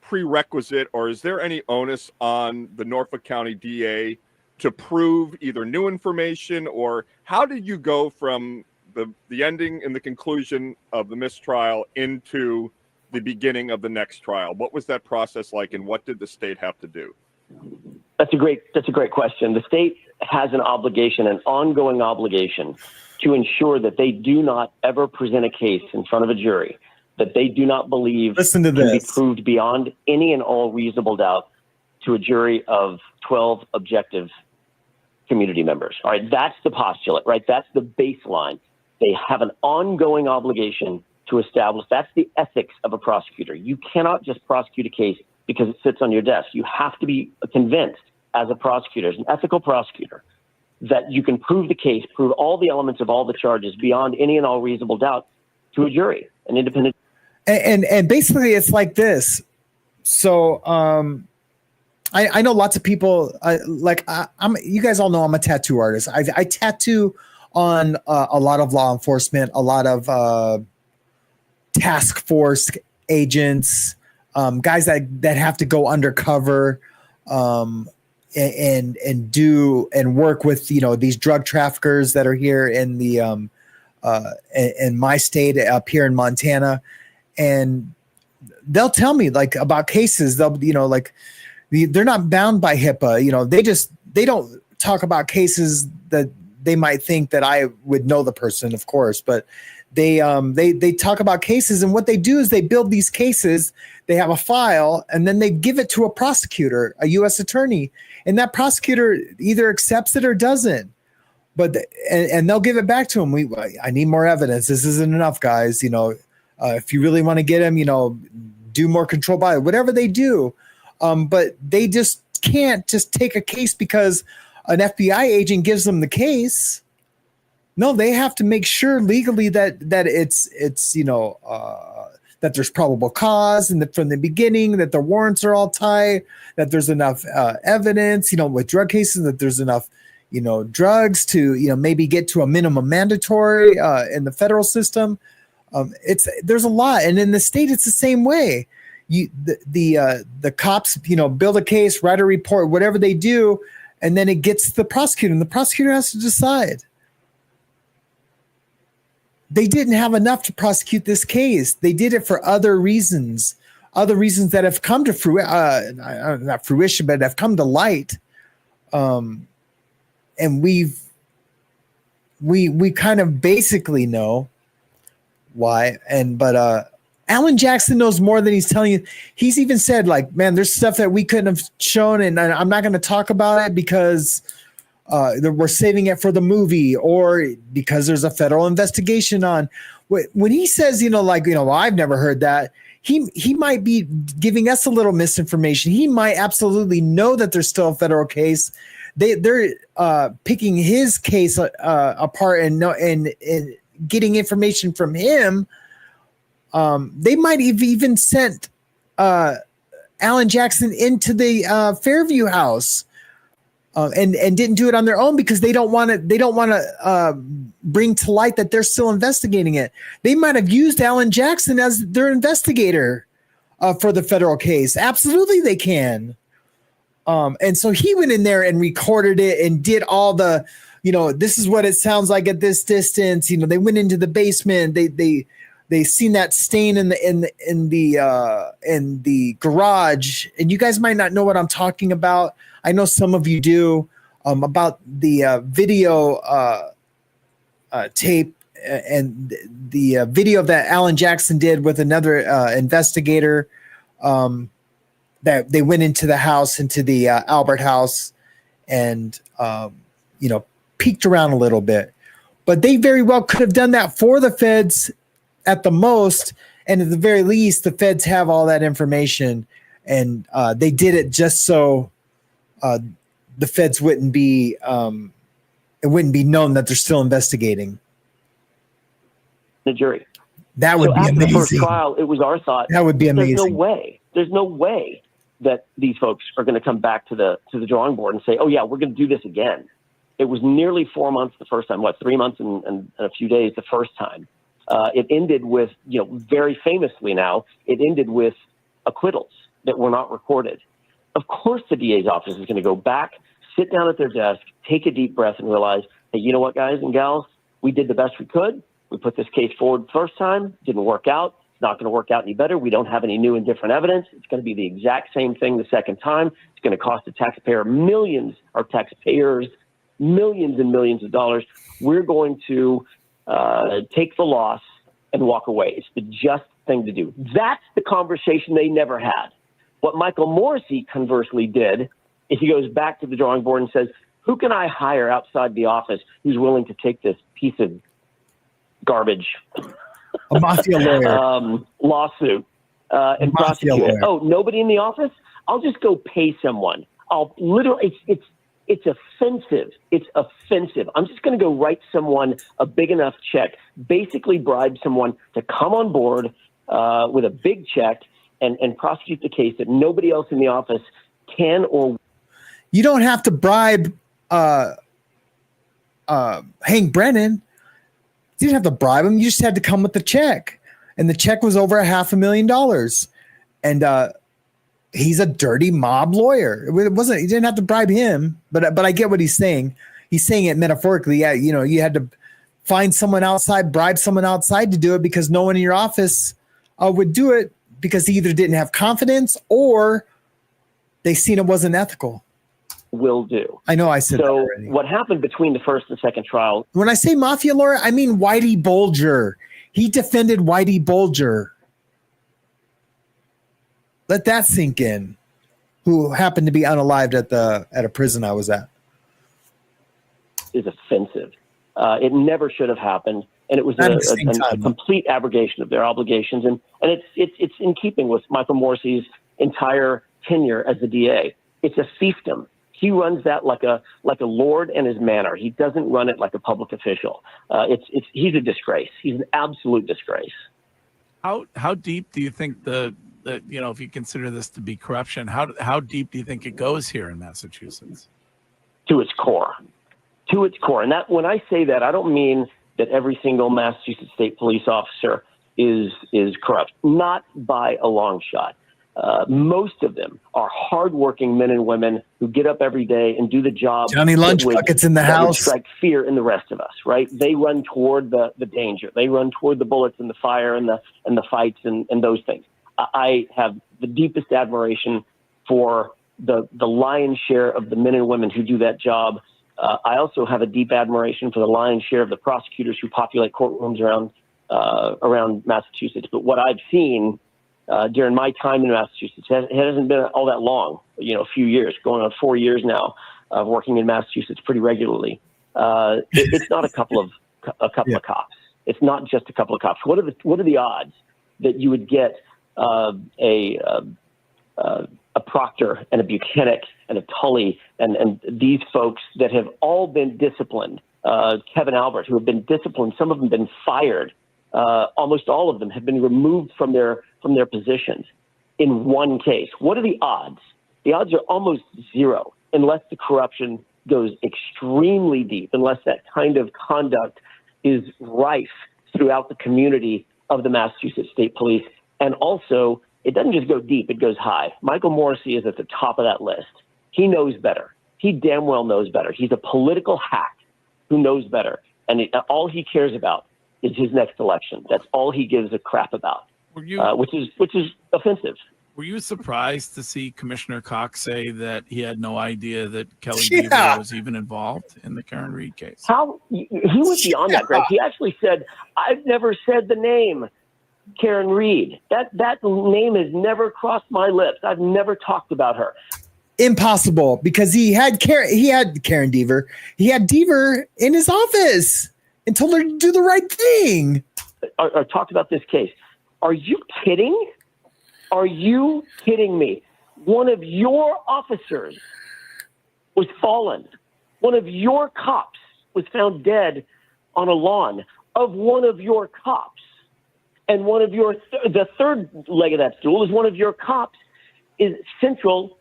prerequisite, or is there any onus on the Norfolk County DA to prove either new information, or how did you go from the ending and the conclusion of the mistrial into the beginning of the next trial? What was that process like, and what did the state have to do? That's a great question. The state has an obligation, an ongoing obligation, to ensure that they do not ever present a case in front of a jury that they do not believe can be proved beyond any and all reasonable doubt to a jury of 12 objective community members. All right, that's the postulate, right? That's the baseline. They have an ongoing obligation to establish. That's the ethics of a prosecutor. You cannot just prosecute a case because it sits on your desk. You have to be convinced as a prosecutor, as an ethical prosecutor, that you can prove the case, prove all the elements of all the charges beyond any and all reasonable doubt to a jury, an independent. And basically it's like this. So I know lots of people you guys all know I'm a tattoo artist. I tattoo on a lot of law enforcement, a lot of task force agents, guys that have to go undercover and do and work with these drug traffickers that are here in the in my state up here in Montana, and they'll tell me about cases. They'll they're not bound by HIPAA. They don't talk about cases that they might think that I would know the person, of course, but they talk about cases, and what they do is they build these cases. They have a file, and then they give it to a prosecutor, a U.S. attorney, and that prosecutor either accepts it or doesn't. But and they'll give it back to him. I need more evidence. This isn't enough, guys. If you really want to get him, do more control by it, whatever they do. But they just can't just take a case because an FBI agent gives them the case. No, they have to make sure legally that it's that there's probable cause, and that from the beginning that the warrants are all tight, that there's enough evidence, with drug cases, that there's enough, drugs to, maybe get to a minimum mandatory in the federal system. There's a lot. And in the state, it's the same way. The cops, build a case, write a report, whatever they do, and then it gets to the prosecutor, and the prosecutor has to decide. They didn't have enough to prosecute this case. They did it for other reasons that have come to not fruition, but have come to light. And we kind of basically know why. But Alan Jackson knows more than he's telling you. He's even said, man, there's stuff that we couldn't have shown, and I'm not going to talk about it because we're saving it for the movie, or because there's a federal investigation on. when he says, well, I've never heard that, he might be giving us a little misinformation. He might absolutely know that there's still a federal case. They're picking his case apart and getting information from him. They might have even sent Alan Jackson into the Fairview house and didn't do it on their own because they don't want to bring to light that they're still investigating it. They might have used Alan Jackson as their investigator for the federal case. Absolutely, they can. And so he went in there and recorded it and did all the, this is what it sounds like at this distance. They went into the basement. They seen that stain in the garage, and you guys might not know what I'm talking about. I know some of you do, about the video tape and the video that Alan Jackson did with another investigator, that they went into the house, into the Albert house, and peeked around a little bit. But they very well could have done that for the feds at the most, and at the very least, the feds have all that information, and they did it just so the feds wouldn't be it wouldn't be known that they're still investigating the jury. That would be after amazing. The first trial, it was our thought. That would be amazing. There's no way that these folks are going to come back to the drawing board and say, "Oh yeah, we're going to do this again." It was nearly 4 months the first time. 3 months and a few days the first time. It ended with, very famously now, it ended with acquittals that were not recorded. Of course, the DA's office is going to go back, sit down at their desk, take a deep breath, and realize, hey, you know what, guys and gals, we did the best we could. We put this case forward the first time, didn't work out. It's not going to work out any better. We don't have any new and different evidence. It's going to be the exact same thing the second time. It's going to cost the taxpayer millions and millions of dollars. We're going to take the loss and walk away. It's the just thing to do. That's the conversation they never had. What Michael Morrissey conversely did is he goes back to the drawing board and says, who can I hire outside the office who's willing to take this piece of garbage, a mafia lawyer, lawsuit, and prosecute it? Oh, nobody in the office? I'll just go pay someone. I'll literally, it's offensive. It's offensive. I'm just going to go write someone a big enough check, basically bribe someone to come on board with a big check and prosecute the case that nobody else in the office can or. You don't have to bribe Hank Brennan. You didn't have to bribe him. You just had to come with the check. And the check was over $500,000. And he's a dirty mob lawyer. It wasn't, you didn't have to bribe him, but I get what he's saying. He's saying it metaphorically. Yeah, you had to find someone outside, bribe someone outside to do it because no one in your office would do it because he either didn't have confidence or they seen it wasn't ethical. Will do. I know I said that already. What happened between the first and second trial? When I say mafia lawyer, I mean Whitey Bulger. He defended Whitey Bulger. Let that sink in. Who happened to be unalived at a prison I was at. Is offensive. It never should have happened, and it was a complete abrogation of their obligations, and it's in keeping with Michael Morrissey's entire tenure as the DA. It's a fiefdom. He runs that like a lord and his manor. He doesn't run it like a public official. He's a disgrace. He's an absolute disgrace. How deep do you think if you consider this to be corruption, how deep do you think it goes here in Massachusetts? To its core. And that, when I say that, I don't mean that every single Massachusetts State Police officer is corrupt. Not by a long shot. Most of them are hardworking men and women who get up every day and do the job. Johnny Lunch Buckets in the house. Strike fear in the rest of us, right? They run toward the danger. They run toward the bullets and the fire and the fights and those things. I have the deepest admiration for the lion's share of the men and women who do that job. I also have a deep admiration for the lion's share of the prosecutors who populate courtrooms around Massachusetts. But what I've seen during my time in Massachusetts, it hasn't been all that long, a few years, going on 4 years now of working in Massachusetts pretty regularly. It's not a couple of cops. It's not just a couple of cops. What are the odds that you would get a Proctor and a Buchanan and a Tully and these folks that have all been disciplined, Kevin Albert, who have been disciplined, some of them have been fired, almost all of them have been removed from their positions in one case. What are the odds? The odds are almost zero unless the corruption goes extremely deep, unless that kind of conduct is rife throughout the community of the Massachusetts State Police. And also, it doesn't just go deep, it goes high. Michael Morrissey is at the top of that list. He knows better. He damn well knows better. He's a political hack who knows better. And all he cares about is his next election. That's all he gives a crap about, which is offensive. Were you surprised to see Commissioner Cox say that he had no idea that Kelly Deaver was even involved in the Karen Reed case? He was beyond that, Greg. He actually said, "I've never said the name Karen Reed. That name has never crossed my lips. I've never talked about her." Impossible, because he had Karen Deaver. He had Deaver in his office and told her to do the right thing. Or talked about this case. Are you kidding? Are you kidding me? One of your officers was fallen. One of your cops was found dead on a lawn of one of your cops. And one of your the third leg of that stool is one of your cops is central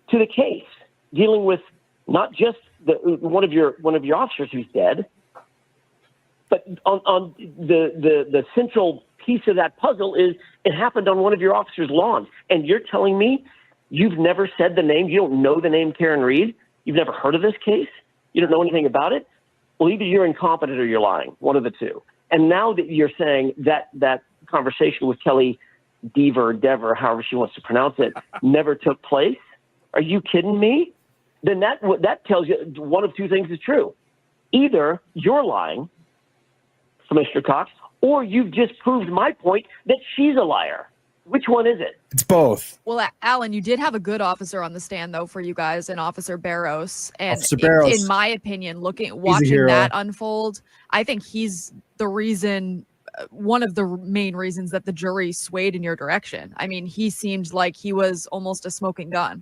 to the case, dealing with not just one of your officers who's dead, but on the central piece of that puzzle is it happened on one of your officers' lawns. And you're telling me you've never said the name, you don't know the name Karen Reed, you've never heard of this case, you don't know anything about it? Well, either you're incompetent or you're lying, one of the two. And now that you're saying that conversation with Kelly Deaver, however she wants to pronounce it, never took place, are you kidding me? Then that tells you one of two things is true. Either you're lying, Commissioner Cox, or you've just proved my point that she's a liar. Which one is it? It's both. Well, Alan, you did have a good officer on the stand, though, for you guys, and Officer Barros. And Officer Barros, in my opinion, watching that unfold, I think he's the reason, one of the main reasons that the jury swayed in your direction. I mean, he seemed like he was almost a smoking gun.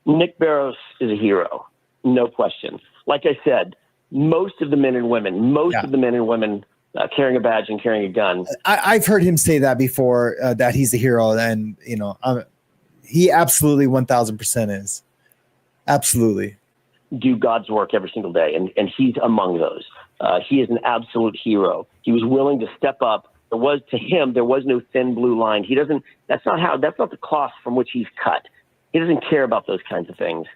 Nick Barros is a hero, no question. Like I said, most of the men and women carrying a badge and carrying a gun. I've heard him say that before, that he's a hero, and he absolutely 1,000% is. Absolutely. Do God's work every single day, and he's among those. He is an absolute hero. He was willing to step up. There was no thin blue line. That's not the cloth from which he's cut. He doesn't care about those kinds of things.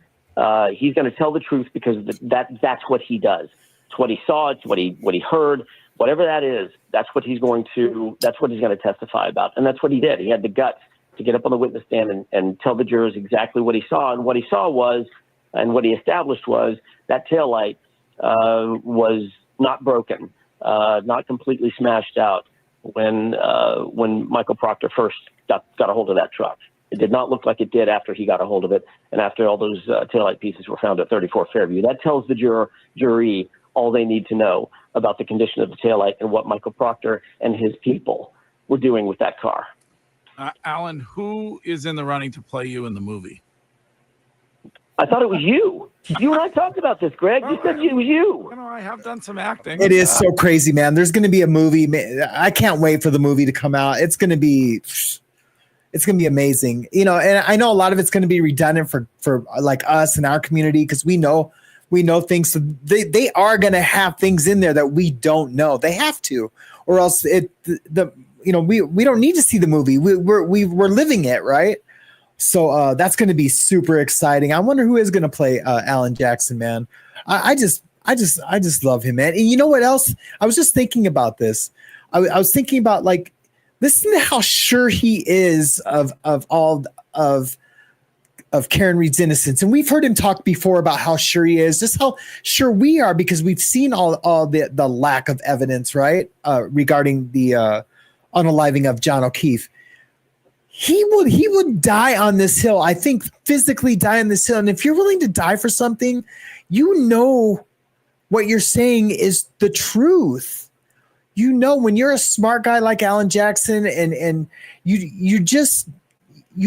He's going to tell the truth because that's what he does. It's what he saw. It's what he heard. Whatever that is, that's what he's going to testify about. And that's what he did. He had the guts to get up on the witness stand and tell the jurors exactly what he saw. And what he saw was, and what he established was, that taillight was not broken, not completely smashed out when Michael Proctor first got a hold of that truck. It did not look like it did after he got a hold of it and after all those taillight pieces were found at 34 Fairview. That tells the jury all they need to know about the condition of the taillight and what Michael Proctor and his people were doing with that car. Alan, who is in the running to play you in the movie? I thought it was you. You and I talked about this, Greg. You said it was you. I have done some acting. It is so crazy, man. There's going to be a movie. I can't wait for the movie to come out. It's going to be amazing. And I know a lot of it's going to be redundant for like us in our community, because we know things. So they are going to have things in there that we don't know. They have to, or else we don't need to see the movie. We're living it, right? So that's going to be super exciting. I wonder who is going to play Alan Jackson, man. I just love him, man. And you know what else? I was just thinking about this. I was thinking about, like, listen to how sure he is of Karen Reed's innocence. And we've heard him talk before about how sure he is, just how sure we are, because we've seen all the lack of evidence, right? Regarding the unaliving of John O'Keefe. He would die on this hill. I think physically die on this hill. And if you're willing to die for something, what you're saying is the truth. when you're a smart guy like Alan Jackson and you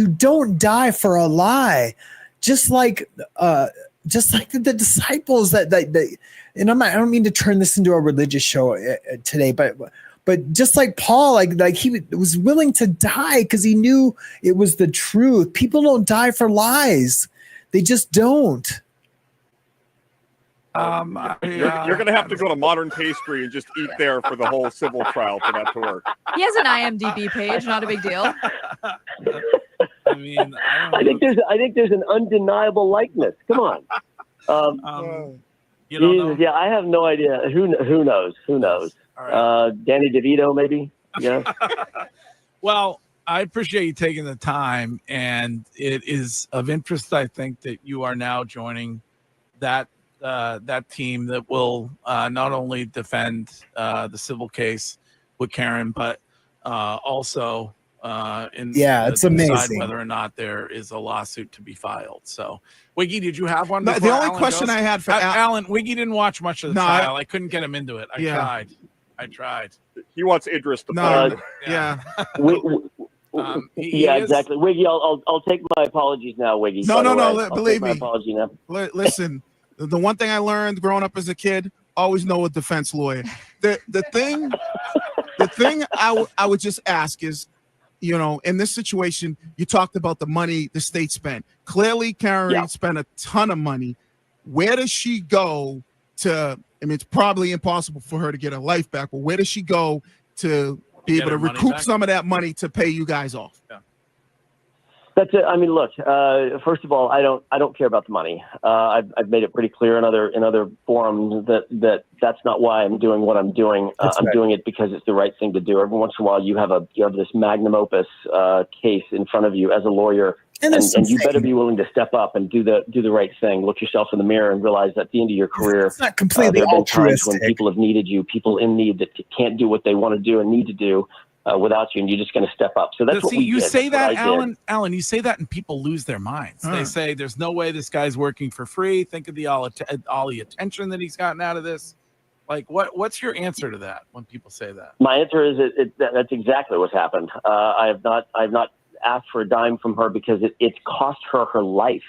don't die for a lie, just like the disciples that and I don't mean to turn this into a religious show today, but just like Paul, like he was willing to die because he knew it was the truth. People don't die for lies; they just don't. You're going to have to go to Modern Pastry and just eat there for the whole civil trial for that to work. He has an IMDb page, not a big deal. I mean, I think there's an undeniable likeness. Come on. You don't know? Yeah, I have no idea. Who knows? Who knows? Right. Danny DeVito, maybe. Yeah. Well, I appreciate you taking the time, and it is of interest, I think, that you are now joining that team that will not only defend the civil case with Karen, but also it's amazing whether or not there is a lawsuit to be filed. So, Wiggy, did you have one? The only question I had for Alan, Wiggy didn't watch much of the trial. I couldn't get him into it. I tried. He wants Idris to play. Exactly. Wiggy, I'll take my apologies now, Wiggy. No, believe me. My apology now. Listen, the one thing I learned growing up as a kid, always know a defense lawyer. The thing I would just ask is, in this situation, you talked about the money the state spent. Clearly, Karen spent a ton of money. Where does she go to? I mean, it's probably impossible for her to get her life back, but where does she go to be able to recoup some of that money to pay you guys off? Yeah. That's it. I mean, look. First of all, I don't care about the money. I've made it pretty clear in other forums that's not why I'm doing what I'm doing. I'm doing it because it's the right thing to do. Every once in a while, you have this magnum opus case in front of you as a lawyer, and you better be willing to step up and do the right thing. Look yourself in the mirror and realize that at the end of your career, it's not completely there have been times altruistic. when people have needed you, people in need that can't do what they want to do and need to do. Without you, and you're just going to step up. So that's what we you did. say that's that, Alan. You say that, and people lose their minds. They say, "There's no way this guy's working for free." Think of all the attention that he's gotten out of this. Like, what's your answer to that when people say that? My answer is that's exactly what's happened. I have not asked for a dime from her because it's cost her life,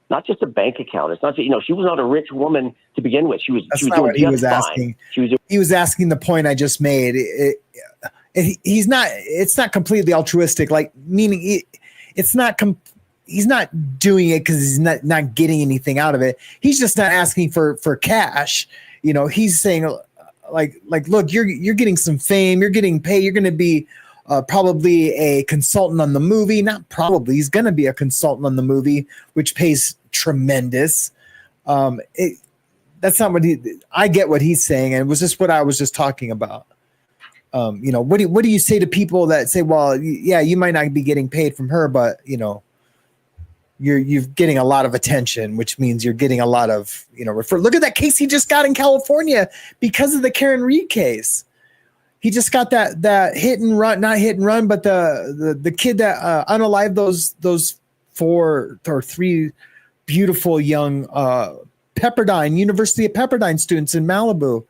not just a bank account. It's not she was not a rich woman to begin with. She was doing just fine. He was asking the point I just made. It's not completely altruistic, like meaning he's not doing it because he's not getting anything out of it. He's just not asking for cash. He's saying like, look, you're getting some fame, you're getting paid, you're going to be probably a consultant on the movie. Not probably, he's going to be a consultant on the movie, which pays tremendous. That's not what I get what he's saying, and it was just what I was just talking about. What do you say to people that say, well, yeah, you might not be getting paid from her, but you're getting a lot of attention, which means you're getting a lot of, look at that case he just got in California because of the Karen Reed case. He just got that not hit and run, but the kid that unalived those 4 or 3 beautiful young University of Pepperdine students in Malibu.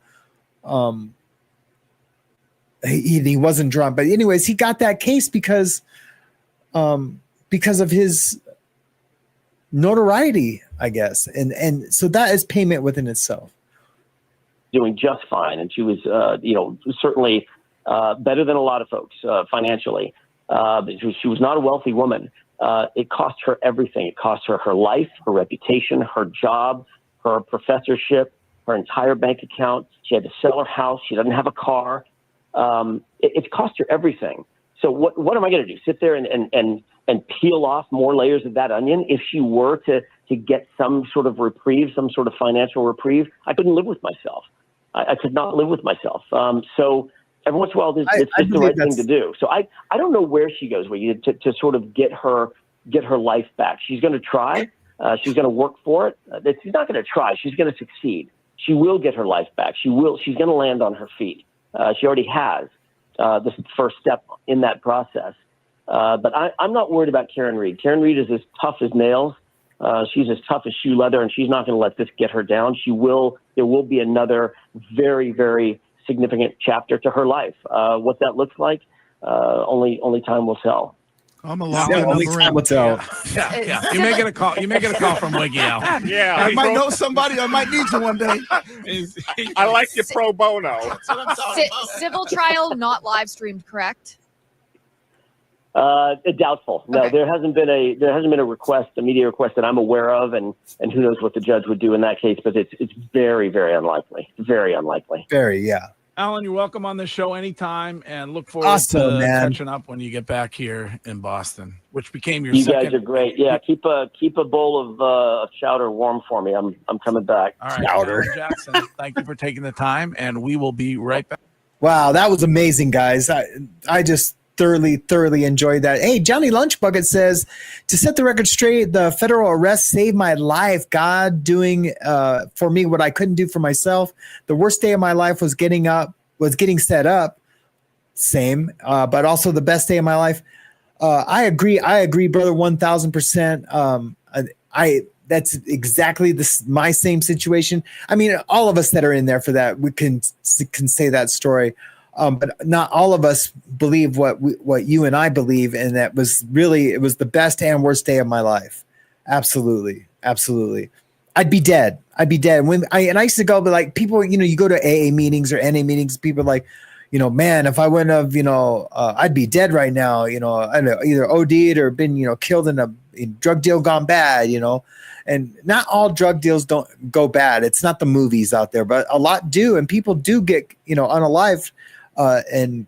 He wasn't drunk, but anyways, he got that case because of his notoriety, I guess, and so that is payment within itself. Doing just fine, and she was, certainly better than a lot of folks financially. She was not a wealthy woman. It cost her everything. It cost her her life, her reputation, her job, her professorship, her entire bank account. She had to sell her house. She doesn't have a car. It cost her everything. So what am I going to do? Sit there and peel off more layers of that onion? If she were to get some sort of reprieve, some sort of financial reprieve, I couldn't live with myself. I could not live with myself. So every once in a while, it's just the right thing to do. So I don't know where she goes to sort of get her life back. She's going to try. She's going to work for it. She's not going to try. She's going to succeed. She will get her life back. She's going to land on her feet. She already has. This is the first step in that process. But I'm not worried about Karen Reed. Karen Reed is as tough as nails. She's as tough as shoe leather, and she's not going to let this get her down. There will be another very, very significant chapter to her life. What that looks like, only time will tell. I'm a lock Yeah, that only number time in. will tell. Yeah. You may get a call. You may get a call from Wiggy Al. Yeah, I might know somebody. I might need you one day. I like you pro bono. Civil trial not live streamed, correct? Doubtful. No, Okay. there hasn't been a request, a media request that I'm aware of, and who knows what the judge would do in that case. But it's very, very unlikely. Very unlikely. Very, yeah. Alan, you're welcome on the show anytime, and look forward to catching up when you get back here in Boston, which became your second. You guys are great. Yeah, keep a bowl of chowder warm for me. I'm coming back. All right, Chowder. Alan Jackson, thank you for taking the time, and we will be right back. Wow, that was amazing, guys. I just thoroughly enjoyed that. Hey, Johnny Lunchbucket says, to set the record straight, the federal arrest saved my life. God doing for me what I couldn't do for myself. The worst day of my life was getting set up. Same, but also the best day of my life. I agree, brother, 1,000%. That's exactly my same situation. I mean, all of us that are in there for that, we can say that story. But not all of us believe what you and I believe, and that was really, it was the best and worst day of my life. Absolutely. I'd be dead. When I used to go, but like people, you go to AA meetings or NA meetings, people are like, man, if I wouldn't have, I'd be dead right now. I don't know, either OD'd or been, killed in a drug deal gone bad. And not all drug deals don't go bad. It's not the movies out there, but a lot do, and people do get, unalived. And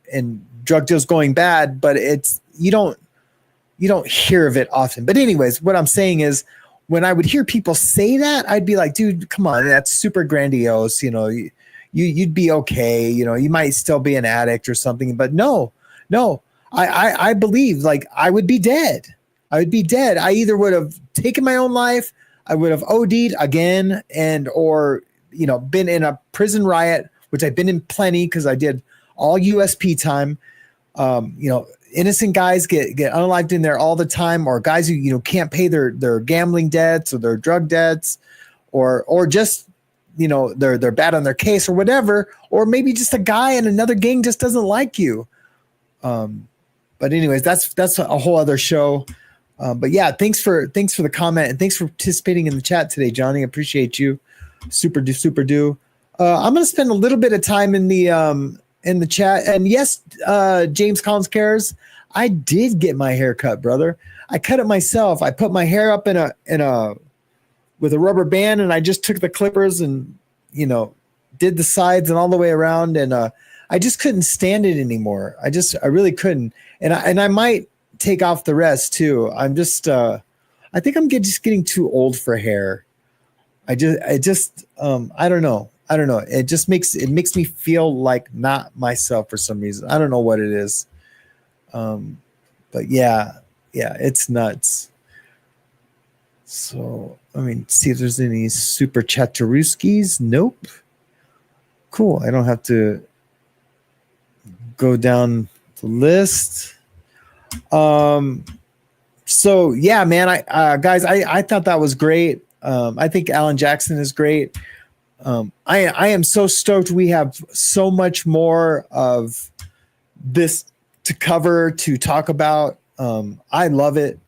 drug deals going bad, but you don't hear of it often. But anyways, what I'm saying is, when I would hear people say that, I'd be like, dude, come on, that's super grandiose. You'd be okay. You might still be an addict or something, but no, I believe like I would be dead. I either would have taken my own life, I would have OD'd again, or been in a prison riot, which I've been in plenty because I did all USP time. Innocent guys get unalived in there all the time, or guys who can't pay their gambling debts or their drug debts, or just they're bad on their case or whatever, or maybe just a guy in another gang just doesn't like you. But anyways, that's a whole other show. But yeah, thanks for the comment, and thanks for participating in the chat today, Johnny. I appreciate you. Super do. I'm going to spend a little bit of time in the chat. And yes, James Collins cares. I did get my hair cut, brother. I cut it myself. I put my hair up with a rubber band, and I just took the clippers and, did the sides and all the way around. And I just couldn't stand it anymore. I really couldn't. And I might take off the rest too. I'm just, I think I'm just getting too old for hair. I don't know. It makes me feel like not myself for some reason. I don't know what it is. But yeah, it's nuts. So, see if there's any super Chatarooskis. Nope. Cool. I don't have to go down the list. So yeah, man, guys, I thought that was great. I think Alan Jackson is great. I am so stoked. We have so much more of this to cover, to talk about. I love it.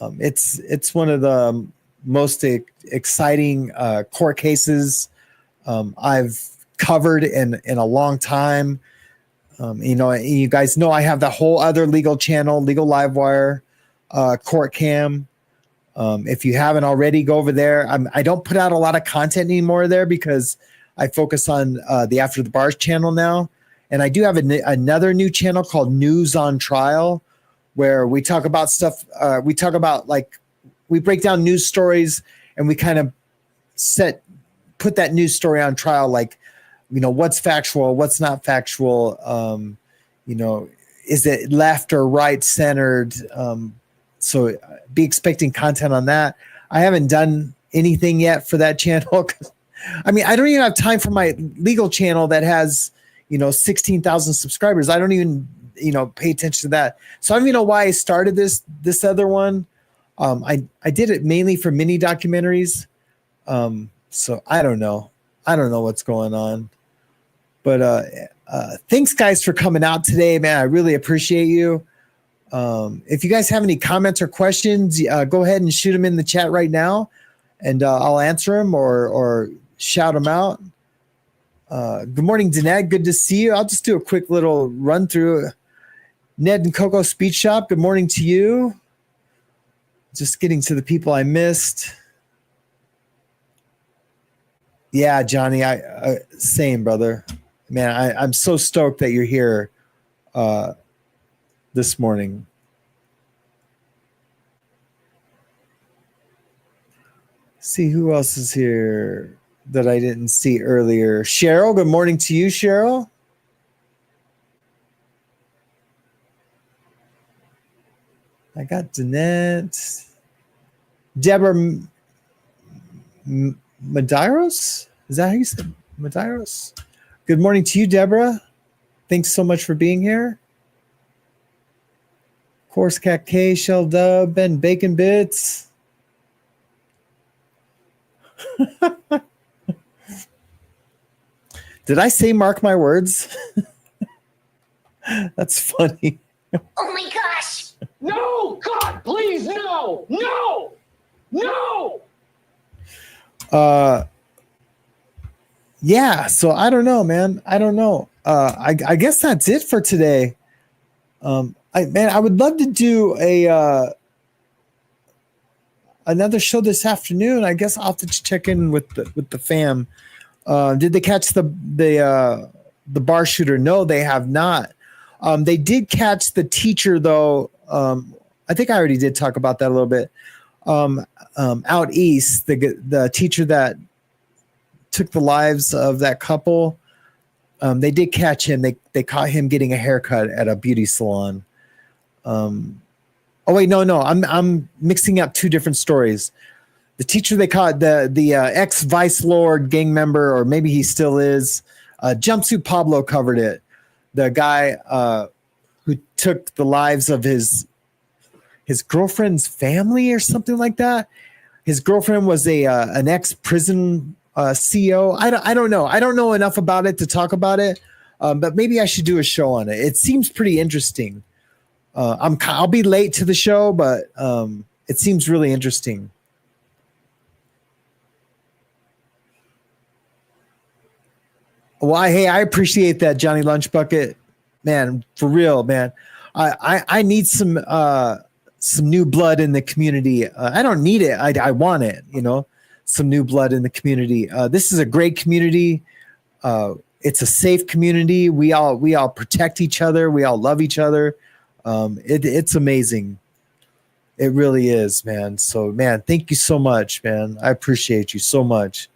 It's one of the most exciting court cases I've covered in a long time. You guys know I have the whole other legal channel, Legal Livewire, Court Cam. If you haven't already, go over there. I don't put out a lot of content anymore there because I focus on the After the Bars channel now. And I do have another new channel called News on Trial, where we talk about stuff. We talk about we break down news stories, and we kind of put that news story on trial, what's factual, what's not factual, is it left or right centered? So be expecting content on that. I haven't done anything yet for that channel. I don't even have time for my legal channel that has, 16,000 subscribers. I don't even, pay attention to that. So I don't even know why I started this other one. I did it mainly for mini documentaries. So I don't know. I don't know what's going on. But thanks, guys, for coming out today, man. I really appreciate you. If you guys have any comments or questions, go ahead and shoot them in the chat right now, and I'll answer them or shout them out. Good morning, Danette. Good to see you. I'll just do a quick little run through. Ned and Coco Speech Shop, good morning to you. Just getting to the people I missed. Yeah, Johnny, I same, brother. Man, I'm so stoked that you're here this morning. See who else is here that I didn't see earlier. Cheryl, good morning to you, Cheryl. I got Danette. Deborah Medeiros? Is that how you said Medeiros? Good morning to you, Deborah. Thanks so much for being here. Course Cat K, Shell Dub, Ben Bacon Bits. Did I say mark my words? That's funny. Oh my gosh! No! God, please, no! No! No! Yeah, so I don't know, man. I don't know. I guess that's it for today. I would love to do another show this afternoon. I guess I'll have to check in with the fam. Did they catch the bar shooter? No, they have not. They did catch the teacher though. I think I already did talk about that a little bit. Out east, the teacher that took the lives of that couple, they did catch him. They caught him getting a haircut at a beauty salon. Oh wait, no, I'm mixing up two different stories. The teacher they caught, the ex Vice Lord gang member, or maybe he still is. Jumpsuit Pablo covered it. The guy who took the lives of his girlfriend's family or something like that. His girlfriend was an ex prison CO. I don't know. I don't know enough about it to talk about it, but maybe I should do a show on it. It seems pretty interesting. I'll be late to the show, but it seems really interesting. Well, I appreciate that, Johnny Lunch Bucket, man. For real, man. I need some new blood in the community. I don't need it. I want it. Some new blood in the community. This is a great community. It's a safe community. We all protect each other. We all love each other. It's amazing. It really is, man. So, man, thank you so much, man. I appreciate you so much.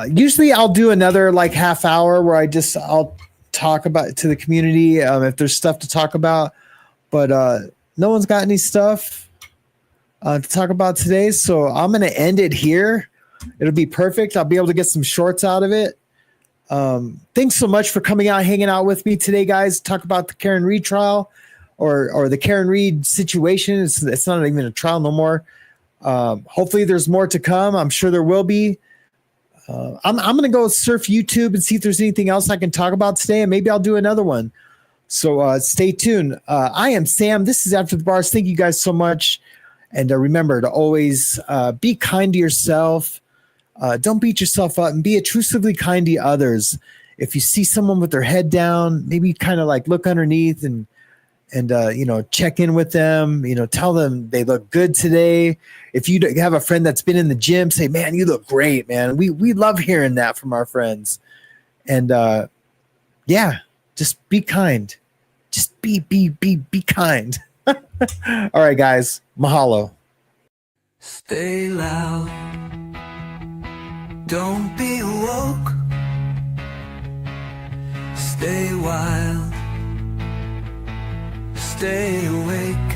Usually I'll do another like half hour where I'll talk about to the community if there's stuff to talk about, but no one's got any stuff to talk about today, so I'm gonna end it here. It'll be perfect. I'll be able to get some shorts out of it. Thanks so much for coming out, hanging out with me today, guys. Talk about the Karen Reed trial or the Karen Reed situation. It's not even a trial no more. Hopefully there's more to come. I'm sure there will be. I'm going to go surf YouTube and see if there's anything else I can talk about today, and maybe I'll do another one. So stay tuned. I am Sam. This is After the Bars. Thank you guys so much. And remember to always be kind to yourself. Don't beat yourself up, and be intrusively kind to others. If you see someone with their head down, maybe kind of like look underneath and check in with them, tell them they look good today. If you have a friend that's been in the gym, say, man, you look great, man. We love hearing that from our friends. And just be kind. Just be kind. All right, guys. Mahalo. Stay loud. Don't be woke. Stay wild. Stay awake.